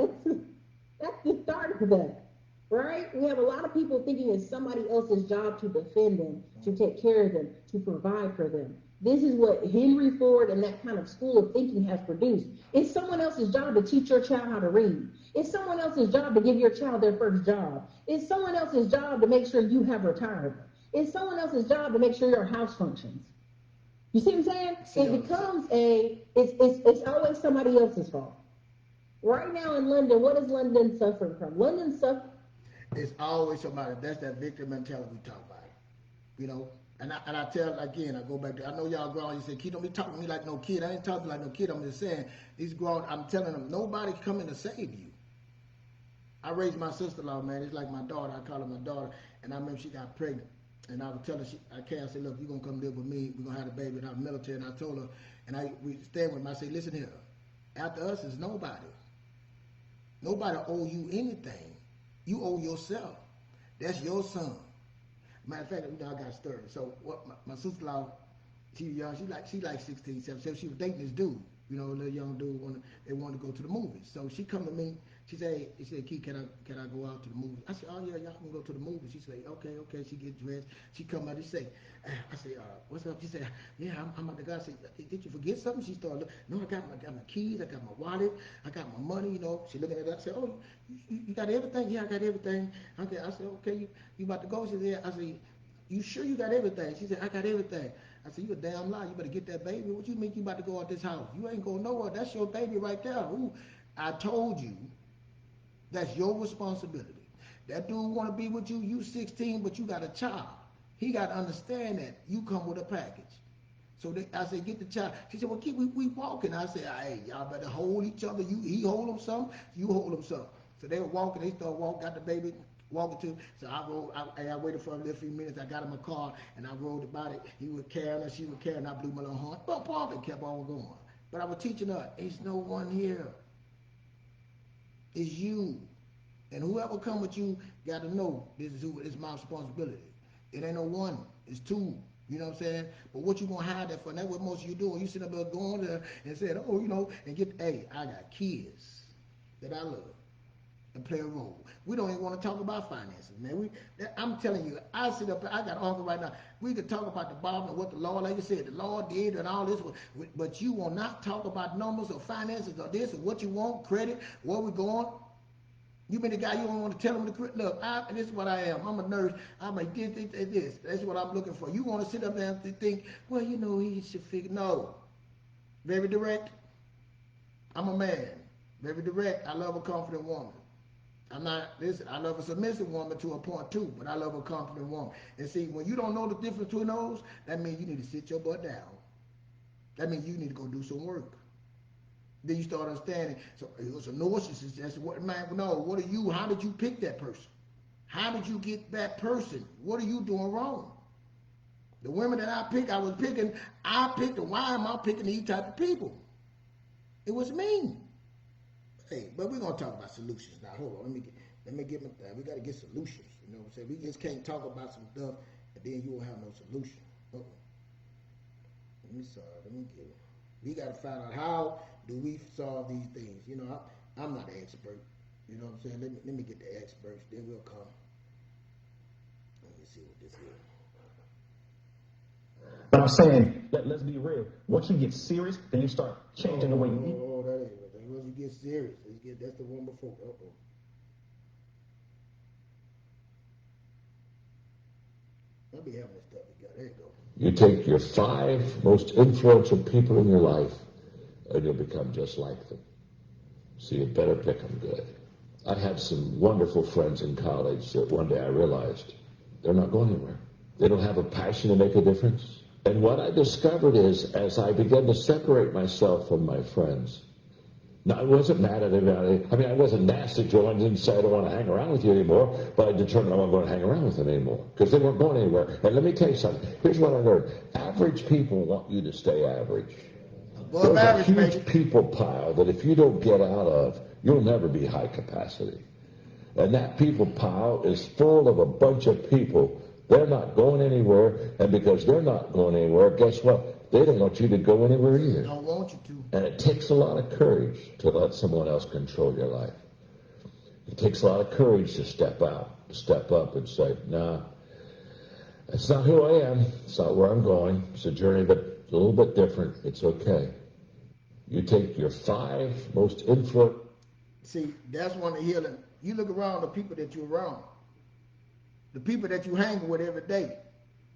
that's the start of that. Right? We have a lot of people thinking it's somebody else's job to defend them, to take care of them, to provide for them. This is what Henry Ford and that kind of school of thinking has produced. It's someone else's job to teach your child how to read. It's someone else's job to give your child their first job. It's someone else's job to make sure you have retirement. It's someone else's job to make sure your house functions. You see what I'm saying? It becomes it's always somebody else's fault. Right now in London, what is London suffering from? London suffering. It's always somebody. That's that victim mentality we talk about. You know, and I tell again, I go back to, I know y'all grown. You say, "Kid, don't be talking to me like no kid." I ain't talking like no kid. I'm just saying, these grown. I'm telling them, nobody can come in to save you. I raised my sister-in-law, man. It's like my daughter. I call her my daughter. And I remember she got pregnant. And I was telling her, I can't say, "Look, you're going to come live with me. We're going to have a baby." And I'm military. And I told her, and we stand with her. I say, "Listen here. After us is nobody. Nobody owe you anything. You owe yourself. That's your son." Matter of fact, I got a story. So what my sister-in-law, she young, she like 16, 17. So she was dating this dude, a little young dude. They wanted to go to the movies. So she come to me. She said, "Keith, can I go out to the movies?" I said, "Oh yeah, y'all can go to the movies." She said, Okay. She get dressed. She come out. She say, I said, "What's up?" She said, "Yeah, I'm at the guy." I said, "Did you forget something?" She started looking. "No, I got my keys. I got my wallet. I got my money." She looking at that. I said, "Oh, you got everything?" "Yeah, I got everything." Okay. I said, "Okay, you about to go?" She said, "Yeah." I said, "You sure you got everything?" She said, "I got everything." I said, "You a damn lie. You better get that baby. What you mean you about to go out this house? You ain't going nowhere. That's your baby right there." Ooh, I told you, that's your responsibility. That dude want to be with you. You 16, but you got a child. He got to understand that you come with a package. So I said, "Get the child." She said, "Well, keep we walking." I said, "Hey, y'all better hold each other. He hold him some, you hold him some." So they were walking. They started walking. Got the baby walking to. So I rolled. I waited for a little few minutes. I got in my car and I rolled about it. He was carrying her. She was carrying. I blew my little horn. Bump off and kept on going. But I was teaching her, "It's no one here. It's you. And whoever come with you got to know this is my responsibility. It ain't no one. It's two. You know what I'm saying? But what you gonna hide that for? And that's what most of you doing. You sit up there going there and saying, oh, you know, and get, hey, I got kids that I love and play a role. We don't even want to talk about finances, man. I'm telling you, I sit up there, I got an uncle right now. We could talk about the Bible and what the Lord, like you said, the Lord did and all this, but you will not talk about numbers or finances or this or what you want, credit, where we're going. You been the guy, you don't want to tell them the credit. Look, this is what I am. I'm a nurse. I'm like this. That's what I'm looking for. You want to sit up there and think, well, you know, he should figure. No. Very direct. I'm a man. Very direct. I love a confident woman. I'm not, listen, I love a submissive woman to a point too, but I love a confident woman. And see, when you don't know the difference between those, that means you need to sit your butt down. That means you need to go do some work. Then you start understanding. So it was a narcissist. That's what, man, no, what are you, how did you pick that person? How did you get that person? What are you doing wrong? The women that I picked, I picked, and why am I picking these type of people? It was me. Hey, but we're gonna talk about solutions now. Hold on, let me get my thing. We gotta get solutions. You know what I'm saying? We just can't talk about some stuff and then you won't have no solution. Let me get it. We gotta find out how do we solve these things. You know, I'm not an expert. You know what I'm saying? Let me get the experts, then we'll come. Let me see what this is. But I'm saying, let's be real. Once you get serious, then you start changing the way you eat. Oh, that is it. Once you get serious, that's the one before. I'll be having this stuff together. There you go. You take your 5 most influential people in your life, and you'll become just like them. So you better pick them good. I had some wonderful friends in college that one day I realized they're not going anywhere. They don't have a passion to make a difference. And what I discovered is, as I began to separate myself from my friends, now, I wasn't mad at anybody. I mean, I wasn't nasty to them. I didn't say I don't want to hang around with you anymore, but I determined I wasn't going to hang around with them anymore because they weren't going anywhere. And let me tell you something. Here's what I learned. Average people want you to stay average. There's a huge people pile that if you don't get out of, you'll never be high capacity. And that people pile is full of a bunch of people. They're not going anywhere, and because they're not going anywhere, guess what? They don't want you to go anywhere either. Don't want you to. And it takes a lot of courage to let someone else control your life. It takes a lot of courage to step out, to step up and say, nah, that's not who I am. It's not where I'm going. It's a journey that's a little bit different. It's okay. You take your 5 most influential. See, that's one of the healing. You look around the people that you're around. The people that you hang with every day.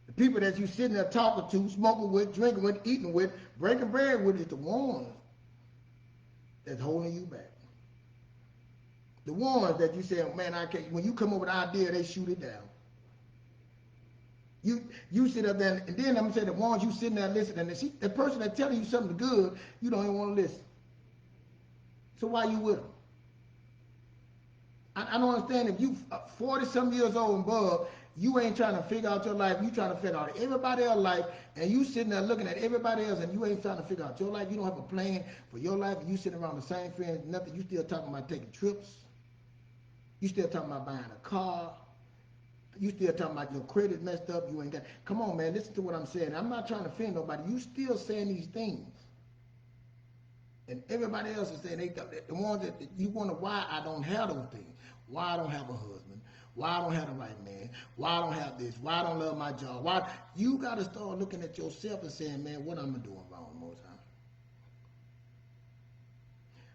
The people that you sitting there talking to, smoking with, drinking with, eating with, breaking bread with is the ones that's holding you back. The ones that you say, man, I can't. When you come up with an idea, they shoot it down. You sit up there, and then I'm gonna say the ones you sitting there listening, and see the person that's telling you something good, you don't even want to listen. So why you with them? I don't understand if you 40-some years old and above, you ain't trying to figure out your life. You trying to figure out everybody else's life, and you sitting there looking at everybody else, and you ain't trying to figure out your life. You don't have a plan for your life, and you sitting around the same friends, nothing. You still talking about taking trips. You still talking about buying a car. You still talking about your credit messed up. You ain't got. Come on, man. Listen to what I'm saying. I'm not trying to offend nobody. You still saying these things, and everybody else is saying the ones that you wonder why I don't have those things. Why I don't have a husband. Why I don't have the right man. Why I don't have this. Why I don't love my job. Why you got to start looking at yourself and saying, man, what am I doing wrong most times?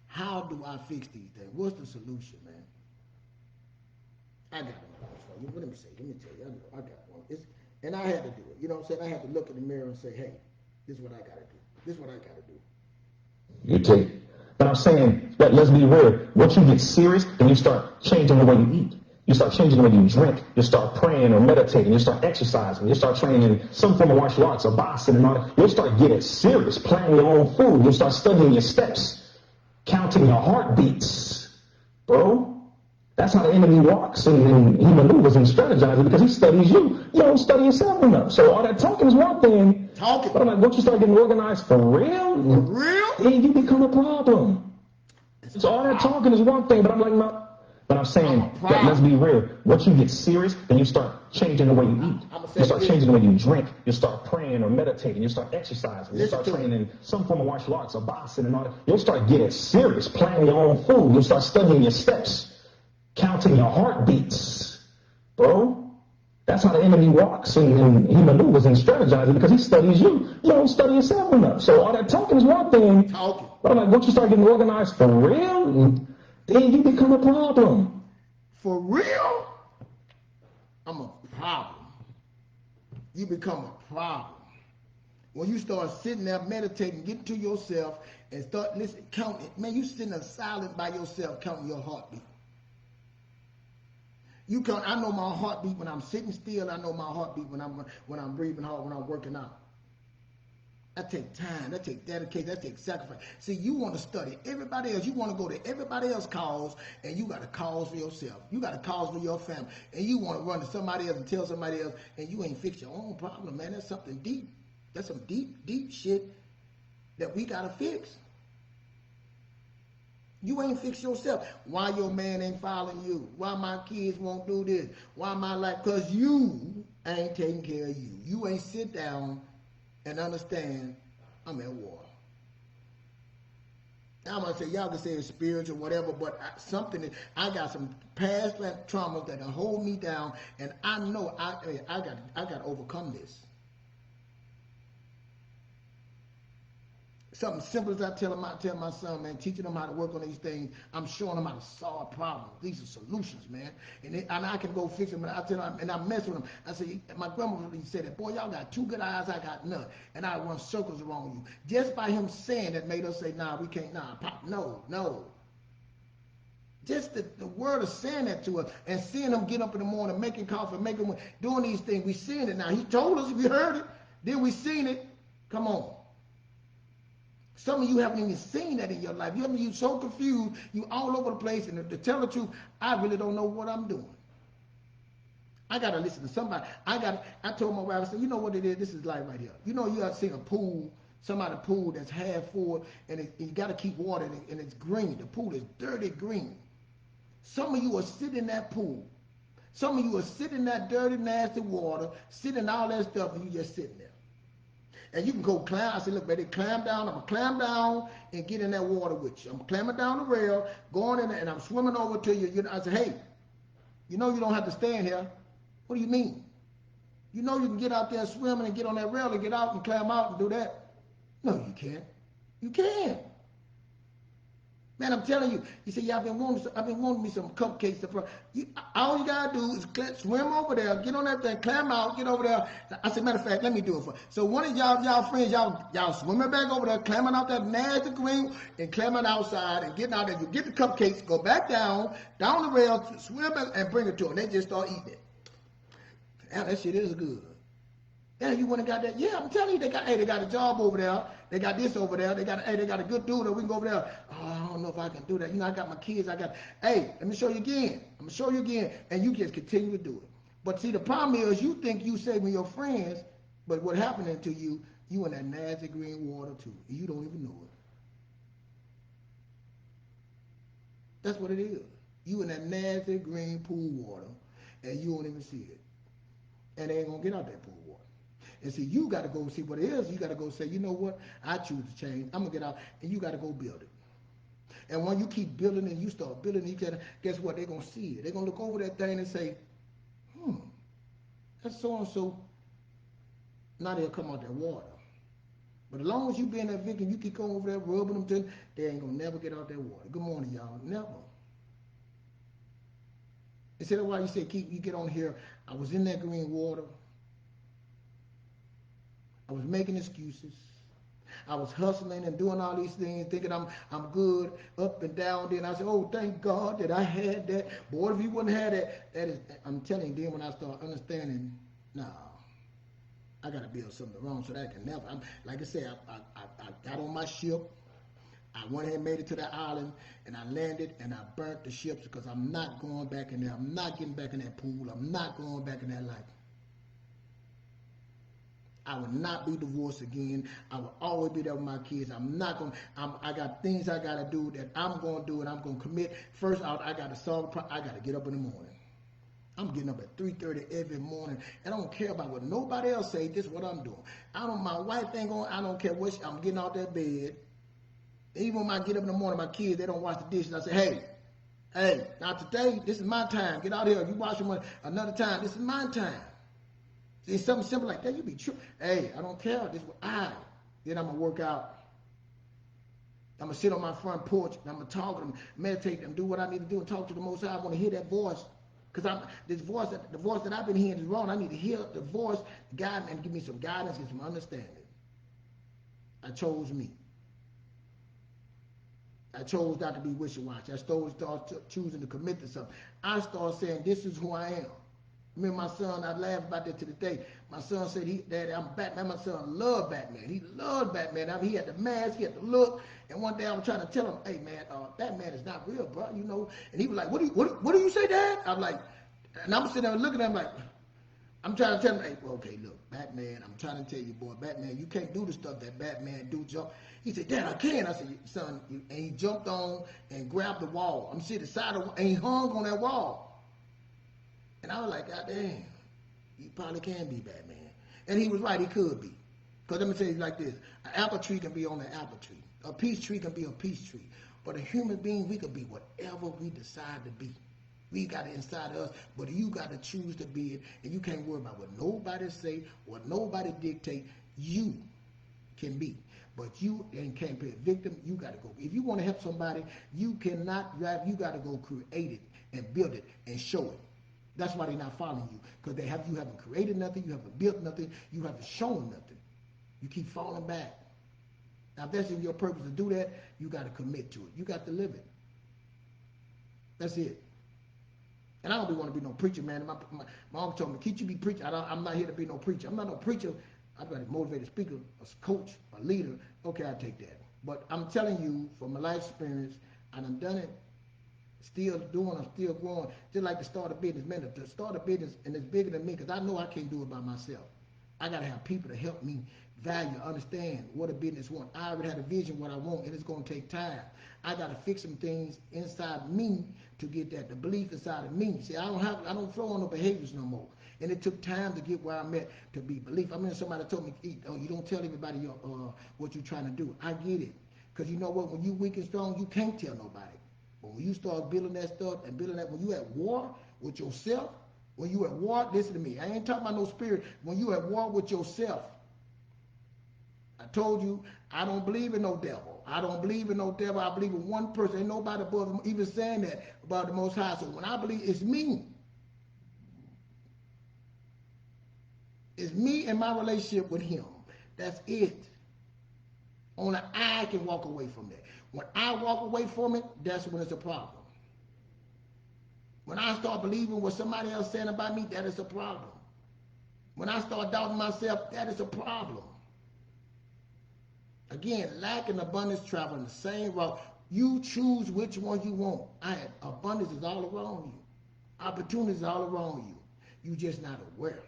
How do I fix these things? What's the solution, man? I got one. Let me tell you, I got one. And I had to do it. You know what I'm saying? I had to look in the mirror and say, hey, this is what I got to do. This is what I got to do. You take. But I'm saying, let's be real. Once you get serious, then you start changing the way you eat. You start changing the way you drink. You start praying or meditating. You start exercising. You start training in some form of martial arts or boxing and all that. You'll start getting serious, planning your own food. You'll start studying your steps, counting your heartbeats. Bro, that's how the enemy walks and he maneuvers and strategizes because he studies you. You don't study yourself enough. So all that talking is one thing. Talking. But I'm like, once you start getting organized for real, then you become a problem. So all that talking is one thing, but I'm like, no. But I'm saying that let's be real. Once you get serious, then you start changing the way you eat. You start changing the way you drink. You start praying or meditating. You start exercising. You start training in some form of martial arts or boxing and all that. You'll start getting serious, planning your own food. You'll start studying your steps, counting your heartbeats, bro. That's how the enemy walks and he maneuvers and strategizes because he studies you. You don't study yourself enough. So all that talking is one thing. But I'm like, once you start getting organized for real, then you become a problem. For real? I'm a problem. You become a problem. When you start sitting there meditating, getting to yourself and start listening, counting. Man, you sitting there silent by yourself counting your heartbeat. You count. I know my heartbeat when I'm sitting still. I know my heartbeat when I'm breathing hard, when I'm working out. That takes time. That takes dedication. That takes sacrifice. See, you want to study everybody else. You want to go to everybody else's cause, and you got a cause for yourself. You got a cause for your family, and you want to run to somebody else and tell somebody else, and you ain't fix your own problem, man. That's something deep. That's some deep, deep shit that we got to fix. You ain't fix yourself. Why your man ain't following you? Why my kids won't do this? Why my life? Because you ain't taking care of you. You ain't sit down and understand I'm at war. I'm going to say, y'all can say it's spiritual, whatever, but I got some past traumas that hold me down, and I know I got to overcome this. Something simple as I tell my son, man, teaching them how to work on these things. I'm showing them how to solve problems. These are solutions, man. And I can go fix them. And I tell them, and I mess with them. I say, my grandmother said that, boy, y'all got 2 good eyes, I got none. And I run circles around you. Just by him saying that made us say, nah, we can't, nah, pop, no. Just the word of saying that to us and seeing him get up in the morning, making coffee, doing these things. We seeing it now. He told us, we heard it. Then we seen it. Come on. Some of you haven't even seen that in your life. You're so confused. You all over the place. And to tell the truth, I really don't know what I'm doing. I got to listen to somebody. I told my wife, I said, you know what it is? This is life right here. You know, you got to see a pool, somebody's pool that's half full, and you got to keep water in it, and it's green. The pool is dirty green. Some of you are sitting in that pool. Some of you are sitting in that dirty, nasty water, sitting in all that stuff, and you just sitting there. And you can go climb. I said, look, baby, climb down. I'm going to climb down and get in that water with you. I'm climbing down the rail, going in there, and I'm swimming over to you. I said, hey, you know you don't have to stand here. What do you mean? You know you can get out there swimming and get on that rail and get out and climb out and do that. No, you can't. You can't. Man, I'm telling you. He said, yeah, I've been wanting me some cupcakes. All you got to do is swim over there, get on that thing, climb out, get over there. I said, matter of fact, let me do it for you. So one of y'all friends, y'all swimming back over there, climbing out that nasty green and climbing outside and getting out there. You get the cupcakes, go back down the rail, swim back and bring it to them. They just start eating it. Yeah, that shit is good. Yeah, you went and got that. Yeah, I'm telling you, they got a job over there. They got this over there. They got a good dude. We can go over there. Oh, I don't know if I can do that. You know, I got my kids. Hey, let me show you again. I'm going to show you again. And you just continue to do it. But see, the problem is you think you saving your friends, but what happening to you, you in that nasty green water too. And you don't even know it. That's what it is. You in that nasty green pool water, and you don't even see it. And they ain't going to get out that pool water. And see, you got to go see what it is. You got to go say, you know what? I choose to change. I'm going to get out. And you got to go build it. And when you keep building and you start building each other, guess what? They're going to see it. They're going to look over that thing and say, that's so-and-so. Now they'll come out that water. But as long as you being that victim, you keep going over there, rubbing them to, they ain't going to never get out that water. Good morning, y'all. Never. Instead of why you say, you get on here, I was in that green water. I was making excuses. I was hustling and doing all these things, thinking I'm good, up and down. Then I said, oh, thank God that I had that. Boy, if you wouldn't have that is, I'm telling you, then when I start understanding, I got to build something wrong so that I can never. Like I said, I got on my ship. I went ahead and made it to the island, and I landed, and I burnt the ships because I'm not going back in there. I'm not getting back in that pool. I'm not going back in that life. I will not be divorced again. I will always be there with my kids. I got things I got to do that I'm going to do, and I'm going to commit. First out, I got to solve the problem. I got to get up in the morning. I'm getting up at 3:30 every morning, and I don't care about what nobody else say. This is what I'm doing. My wife ain't going, I don't care what, I'm getting out that bed. Even when I get up in the morning, my kids, they don't wash the dishes. I say, hey, not today. This is my time. Get out here. You wash them another time. This is my time. See, something simple like that, you be true. Hey, I don't care. This is what Then I'm going to work out. I'm going to sit on my front porch, and I'm going to talk and meditate and do what I need to do and talk to the Most High. I want to hear that voice. Because the voice that I've been hearing is wrong. I need to hear the voice, guide me, and give me some guidance and some understanding. I chose me. I chose not to be wishy-washy. I started choosing to commit to something. I started saying, this is who I am. Me and my son, I laugh about that to this day. My son said, Daddy, I'm Batman. My son loved Batman. He loved Batman. I mean, he had the mask, he had the look. And one day I was trying to tell him, hey, man, Batman is not real, bro, you know. And he was like, what do you say, Dad? I'm like, and I'm sitting there looking at him like, I'm trying to tell him, hey, well, okay, look, Batman, I'm trying to tell you, boy, Batman, you can't do the stuff that Batman do. Jump. He said, Dad, I can. I said, son, and he jumped on and grabbed the wall. I'm sitting beside the wall, and he hung on that wall. And I was like, God damn, you probably can be Batman. And he was right, he could be. Because let me tell you like this, an apple tree can be on an apple tree. A peach tree can be a peach tree. But a human being, we can be whatever we decide to be. We got it inside of us, but you got to choose to be it, and you can't worry about what nobody say, what nobody dictate. You can be. But you can't be a victim, you got to go. If you want to help somebody, you cannot drive, you got to go create it and build it and show it. That's why they're not following you, because you haven't created nothing, you haven't built nothing, you haven't shown nothing. You keep falling back. Now, if that's in your purpose to do that, you got to commit to it. You got to live it. That's it. And I don't want to be no preacher, man. My uncle told me, "Can't you be preacher?" I'm not here to be no preacher. I'm not no preacher. I'm a motivated speaker, a coach, a leader. Okay, I take that. But I'm telling you, from my life experience, I done it. Still doing, I'm still growing. Just like to start a business, man. To start a business, and it's bigger than me, because I know I can't do it by myself. I got to have people to help me value, understand what a business wants. I already had a vision what I want, and it's going to take time. I got to fix some things inside me to get that, the belief inside of me. See, I don't flow on no behaviors no more. And it took time to get where I'm at to be belief. I mean, somebody told me, you don't tell everybody what you're trying to do. I get it. Because you know what? When you weak and strong, you can't tell nobody. But when you start building that stuff and building that, when you at war with yourself, when you at war, listen to me. I ain't talking about no spirit. When you at war with yourself, I told you, I don't believe in no devil. I don't believe in no devil. I believe in one person. Ain't nobody above him even saying that about the Most High. So when I believe, it's me. It's me and my relationship with him. That's it. Only I can walk away from that. When I walk away from it, that's when it's a problem. When I start believing what somebody else saying about me, that is a problem. When I start doubting myself, that is a problem. Again, lack and abundance travel in the same route. You choose which one you want. Abundance is all around you. Opportunities are all around you. You just not aware.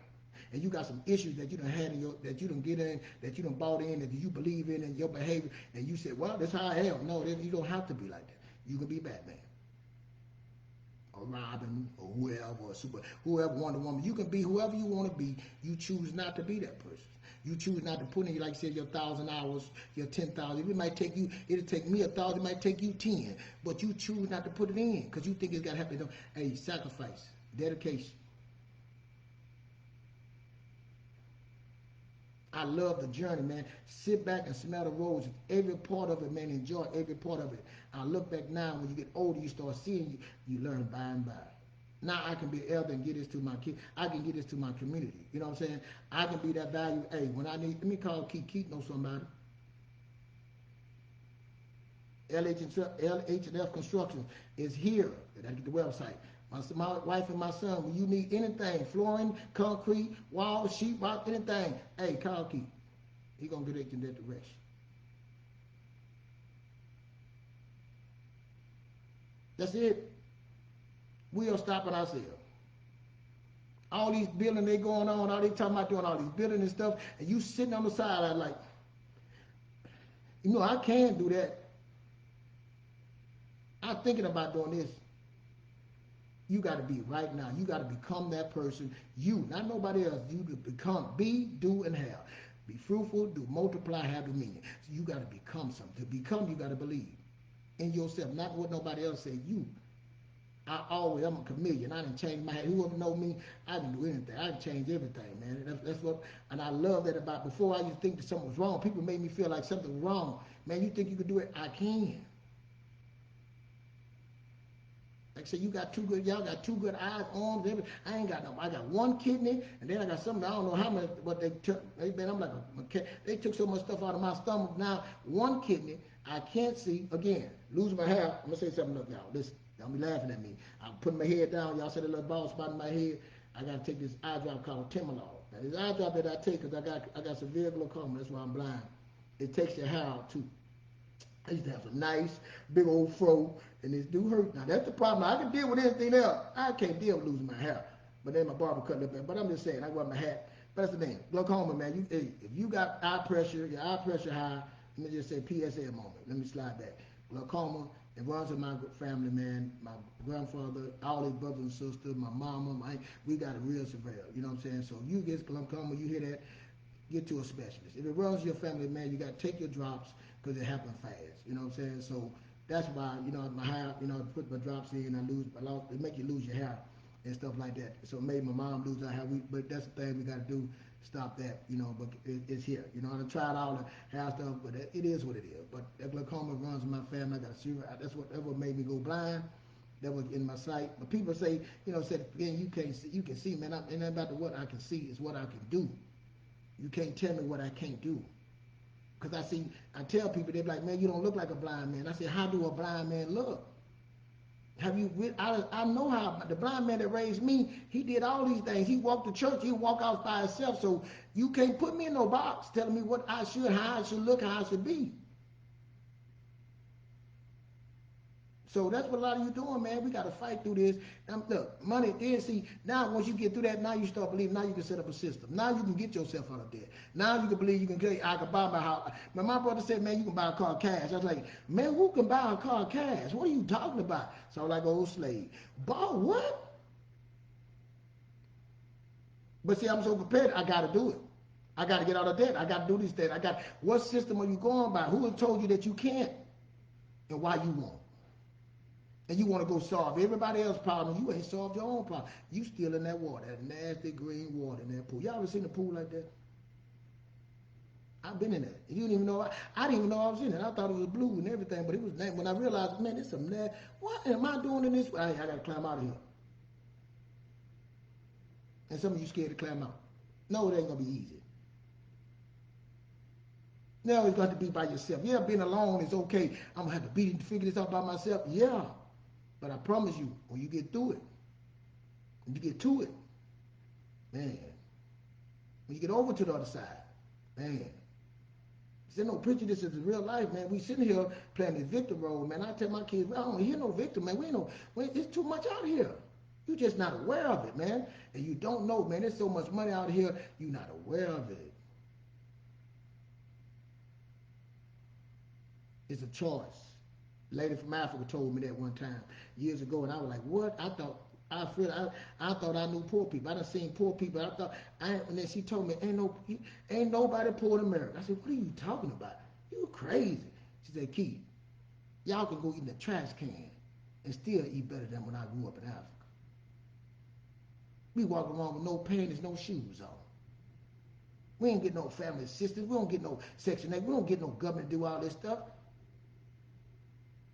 And you got some issues that you done had that you done get in, that you done bought in, that you believe in your behavior, and you said, well, that's how I am. No, you don't have to be like that. You can be Batman, or Robin, or whoever, Wonder Woman. You can be whoever you want to be. You choose not to be that person. You choose not to put in, like you said, your 1,000 hours, your 10,000. It might take you, it'll take me 1,000, it might take you 10, but you choose not to put it in because you think it's got to happen. Hey, sacrifice, dedication. I love the journey, man. Sit back and smell the roses. Every part of it, man, enjoy every part of it. I look back now, when you get older, you start seeing, you learn by and by. Now I can be an elder and get this to my kids. I can get this to my community. You know what I'm saying? I can be that value. Hey, when I need, let me call Keith. Keith knows somebody. LH&F Construction is here. I get the website. My wife and my son, when you need anything, flooring, concrete, walls, sheetrock, anything, hey, call Keith. He gonna get it the rest. That's it. We are stopping ourselves. All these building they going on, all they talking about doing all these building and stuff, and you sitting on the sideline like, I can't do that. I'm thinking about doing this. You got to be right now. You got to become that person. You, not nobody else. You to become, be, do, and have. Be fruitful, do, multiply, have dominion. So you got to become something. To become, you got to believe in yourself, not what nobody else said. You. I'm a chameleon. I didn't change my head. Whoever know me, I didn't do anything. I didn't change everything, man. That's what, and I love that about. Before I used to think that something was wrong. People made me feel like something was wrong. Man, you think you can do it? I can. Like I said, y'all got two good eyes, arms, everything. I ain't got no. I got one kidney, and then I got something. I don't know how much, what they took. I'm like they took so much stuff out of my stomach. Now one kidney, I can't see. Again, losing my hair. I'm gonna say something up, y'all. Listen, don't be laughing at me. I'm putting my head down. Y'all see the little bald spot in my head. I gotta take this eye drop called Timolol. Now this eye drop that I take, cause I got severe glaucoma. That's why I'm blind. It takes your hair out too. I used to have some nice, big old fro, and this do hurt. Now, that's the problem. I can deal with anything else. I can't deal with losing my hair. But then my barber cut it up. But I'm just saying, I wear my hat. But that's the thing. Glaucoma, man, if you got eye pressure, your eye pressure high, let me just say PSA a moment. Let me slide back. Glaucoma, it runs in my family, man. My grandfather, all his brothers and sisters, my mama, we got it real severe. You know what I'm saying? So if you get glaucoma, you hear that, get to a specialist. If it runs your family, man, you got to take your drops because it happens fast. You know what I'm saying? So that's why, my hair, I put my drops in, it make you lose your hair and stuff like that. So it made my mom lose her hair. But that's the thing we got to do, stop that, but it's here. I tried all the hair stuff, but it is what it is. But that glaucoma runs in my family. I got a serious, that's what made me go blind. That was in my sight. But people say, said, man, you can see, man, and about what I can see is what I can do. You can't tell me what I can't do. Because I tell people, they're like, man, you don't look like a blind man. I say, how do a blind man look? I know how the blind man that raised me, he did all these things. He walked to church, he walked out by himself. So you can't put me in no box telling me how I should look, how I should be. So that's what a lot of you doing, man. We got to fight through this. Look, money, now once you get through that, now you start believing, now you can set up a system. Now you can get yourself out of debt. Now you can believe I can buy my house. My brother said, man, you can buy a car cash. I was like, man, who can buy a car cash? What are you talking about? So I'm like an old slave. Buy what? But see, I'm so prepared, I got to do it. I got to get out of debt. I got to do these things. What system are you going by? Who has told you that you can't? And why you won't? And you want to go solve everybody else's problem. You ain't solved your own problem. You still in that water, that nasty green water in that pool. Y'all ever seen a pool like that? I've been in it. You didn't even know. I didn't even know I was in it. I thought it was blue and everything, but it was nasty. When I realized, man, this some nasty. What am I doing in this? I got to climb out of here. And some of you scared to climb out. No, it ain't going to be easy. No, it's got to be by yourself. Yeah, being alone is okay. I'm going to have to figure this out by myself. Yeah. But I promise you, when you get through it, when you get to it, man, when you get over to the other side, man, there's no picture. This is real life, man. We sitting here playing this victim role, man. I tell my kids, I don't hear no victim, man. It's too much out here. You're just not aware of it, man. And you don't know, man. There's so much money out here, you're not aware of it. It's a choice. A lady from Africa told me that one time years ago, and I was like, "What?" I thought I knew poor people. I done seen poor people. And then she told me, "Ain't nobody poor in America." I said, "What are you talking about? You crazy?" She said, "Keith, y'all can go eat in a trash can and still eat better than when I grew up in Africa. We walk around with no panties, no shoes on. We ain't get no family assistance. We don't get no Section 8. We don't get no government to do all this stuff."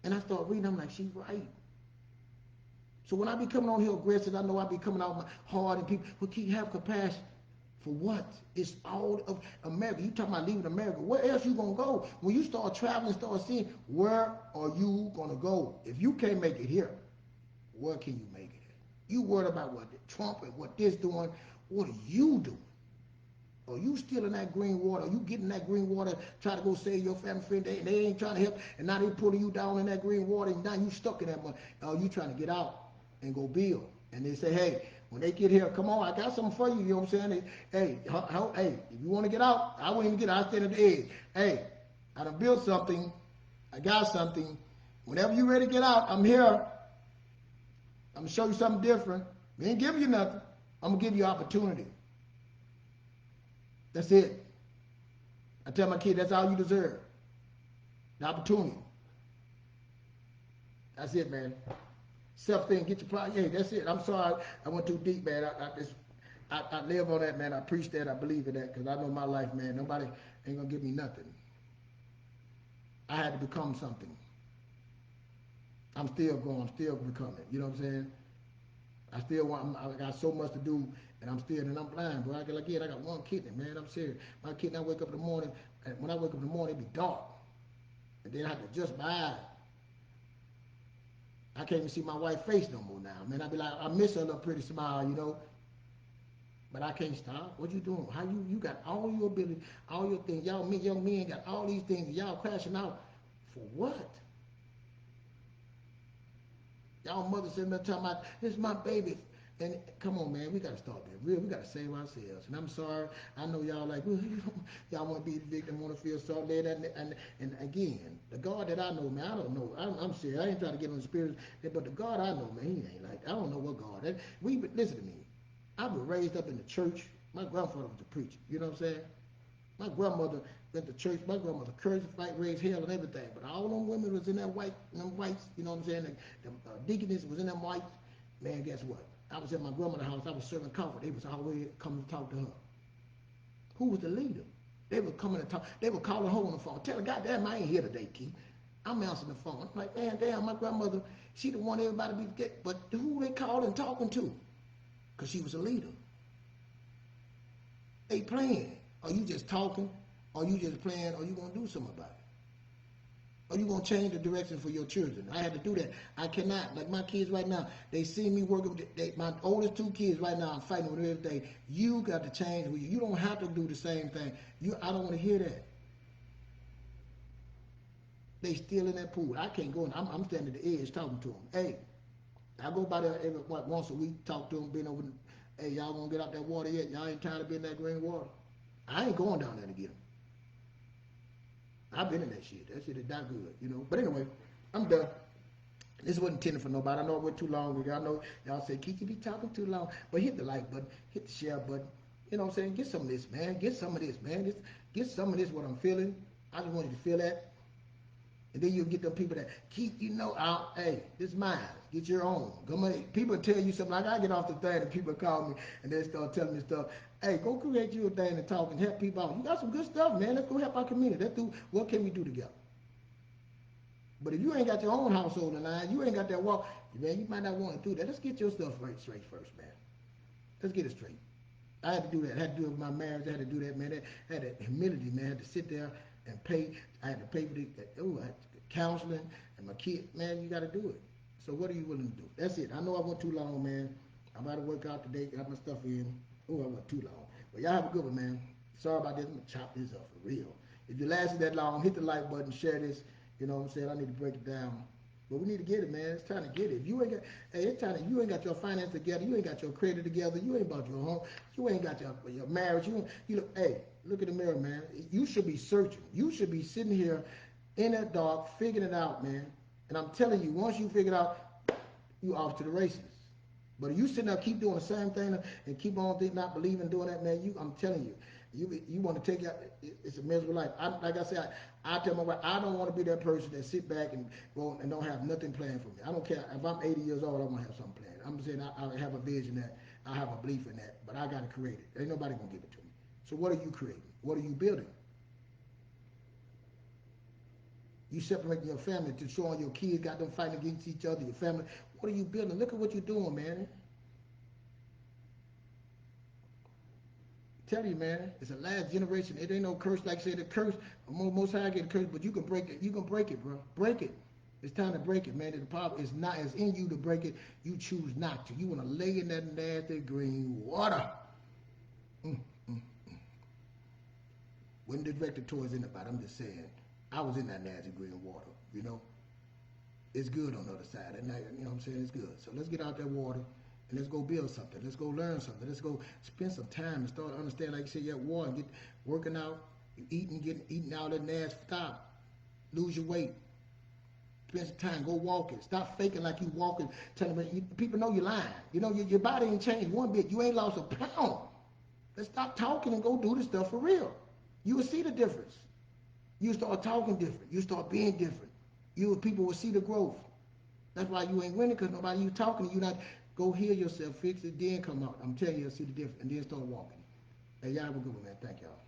And I started reading, I'm like, she's right. So when I be coming on here aggressive, I know I be coming out hard, and people will keep have compassion. For what? It's all of America. You talking about leaving America. Where else you going to go? When you start traveling, start seeing, where are you going to go? If you can't make it here, where can you make it at? You worried about what Trump and what this doing. What are you doing? Are you still in that green water? Are you getting that green water, try to go save your family friend, and they ain't trying to help, and now they pulling you down in that green water, and now you stuck in that money. Are you trying to get out and go build? And they say, hey, When they get here, come on, I got something for you. You know what I'm saying? Hey, hey, if you want to get out, I won't even get out. I stand at the edge. Hey, I done built something. I got something. Whenever you ready to get out, I'm here. I'm gonna show you something different. We ain't giving you nothing. I'm gonna give you opportunity. That's it. I tell my kid, that's all you deserve. The opportunity. That's it, man. Self-thing, get your pride. Hey, that's it. I'm sorry I went too deep, man. I live on that, man. I preach that. I believe in that because I know my life, man. Nobody ain't gonna give me nothing. I had to become something. I'm still growing. I'm still becoming. You know what I'm saying? I got so much to do, and I'm blind, bro. I got one kidney, man. I'm serious. My kidney, I wake up in the morning, and when I wake up in the morning, it be dark. And then I have to adjust my eyes. I can't even see my wife's face no more now, man. I be like, I miss her little pretty smile, you know. But I can't stop. What you doing? How you got all your ability, all your things. Y'all young men got all these things, and y'all crashing out for what? Y'all mothers sitting there talking about, this is my baby. And come on, man, we got to start being real. We got to save ourselves. And I'm sorry, I know y'all like, well, y'all want to be the victim, want to feel sorry. And again, the God that I know, man, I don't know. I'm serious. I ain't trying to get on the spirit, but the God I know, man, he ain't like, I don't know what God. Listen to me. I was raised up in the church. My grandfather was a preacher. You know what I'm saying? My grandmother went to church. My grandmother cursed, fight, raised hell, and everything. But all them women was in that whites, you know what I'm saying? The deaconess was in them whites. Man, guess what? I was at my grandmother's house. I was serving coffee. They was always coming to talk to her. Who was the leader? They were coming to talk. They were calling her on the phone. Tell her, goddamn, I ain't here today, Keith. I'm answering the phone. I'm like, man, damn, my grandmother, she the one everybody be get. But who they calling and talking to? Because she was a leader. They playing. Are you just talking? Are you just playing? Or you going to do something about it? Are you going to change the direction for your children? I had to do that. I cannot. Like my kids right now, they see me working with my oldest two kids right now. I'm fighting with them every day. You got to change with you. You don't have to do the same thing. I don't want to hear that. They still in that pool. I can't go in. I'm standing at the edge talking to them. Hey, I go by there once a week, talk to them, been over. Hey, y'all gonna get out that water yet? Y'all ain't tired of being in that green water? I ain't going down there to get them. I've been in that shit. That shit is not good, you know. But anyway, I'm done. This wasn't intended for nobody. I know it went too long. I know y'all say, Keith, you be talking too long. But hit the like button, hit the share button. You know what I'm saying? Get some of this, man. Get some of this, man. Get some of this, what I'm feeling. I just want you to feel that. And then you'll get them people that keep, you know, out. Hey, this is mine. Get your own. People tell you something. Like I get off the thing and people call me and they start telling me stuff. Hey, go create you a thing and talk and help people out. You got some good stuff, man. Let's go help our community. Let's do, what can we do together? But if you ain't got your own household in line, you ain't got that walk, man, you might not want to do that. Let's get your stuff straight first, man. Let's get it straight. I had to do that. I had to do it with my marriage. I had to do that, man. I had that humility, man. I had to sit there and pay. I had to pay for the counseling and my kid. Man, you got to do it. So what are you willing to do? That's it. I know I went too long, man. I'm about to work out today, got my stuff in. Oh, I went too long. But y'all have a good one, man. Sorry about this. I'm going to chop this up for real. If you lasted that long, hit the like button, share this. You know what I'm saying? I need to break it down. But we need to get it, man. It's time to get it. If you ain't got, you ain't got your finance together. You ain't got your credit together. You ain't bought your home. You ain't got your marriage. Look at the mirror, man. You should be searching. You should be sitting here in that dark, figuring it out, man. And I'm telling you, once you figure it out, you off to the races. But if you sitting there, keep doing the same thing and keep on not believing doing that, man, I'm telling you, you want to take out, it's a miserable life. Like I said, I tell my wife, I don't want to be that person that sit back and go and don't have nothing planned for me. I don't care. If I'm 80 years old, I want to have something planned. I'm saying I have a vision that, I have a belief in that, but I got to create it. Ain't nobody going to give it to me. So what are you creating? What are you building? You separating your family to show all your kids, got them fighting against each other, your family. What are you building? Look at what you're doing, man. Tell you, man, it's the last generation. It ain't no curse. Like I said, the curse, most high get a curse, but you can break it. You can break it, bro. Break it. It's time to break it, man. The problem is not, it's in you to break it. You choose not to. You want to lay in that nasty green water. Wasn't directed towards anybody. I'm just saying, I was in that nasty green water, you know. It's good on the other side. And now, you know what I'm saying? It's good. So let's get out that water And let's go build something. Let's go learn something. Let's go spend some time and start to understand, like you said, you're at war and get working out, eating all that nasty stuff. Lose your weight. Spend some time. Go walking. Stop faking like you walking. Telling them, people know you're lying. You know, your body ain't changed one bit. You ain't lost a pound. Let's stop talking and go do this stuff for real. You will see the difference. You start talking different. You start being different. People will see the growth. That's why you ain't winning, because nobody you talking to. You not go heal yourself, fix it, then come out. I'm telling you, you'll see the difference, and then start walking. Hey, y'all have a good one, man. Thank y'all.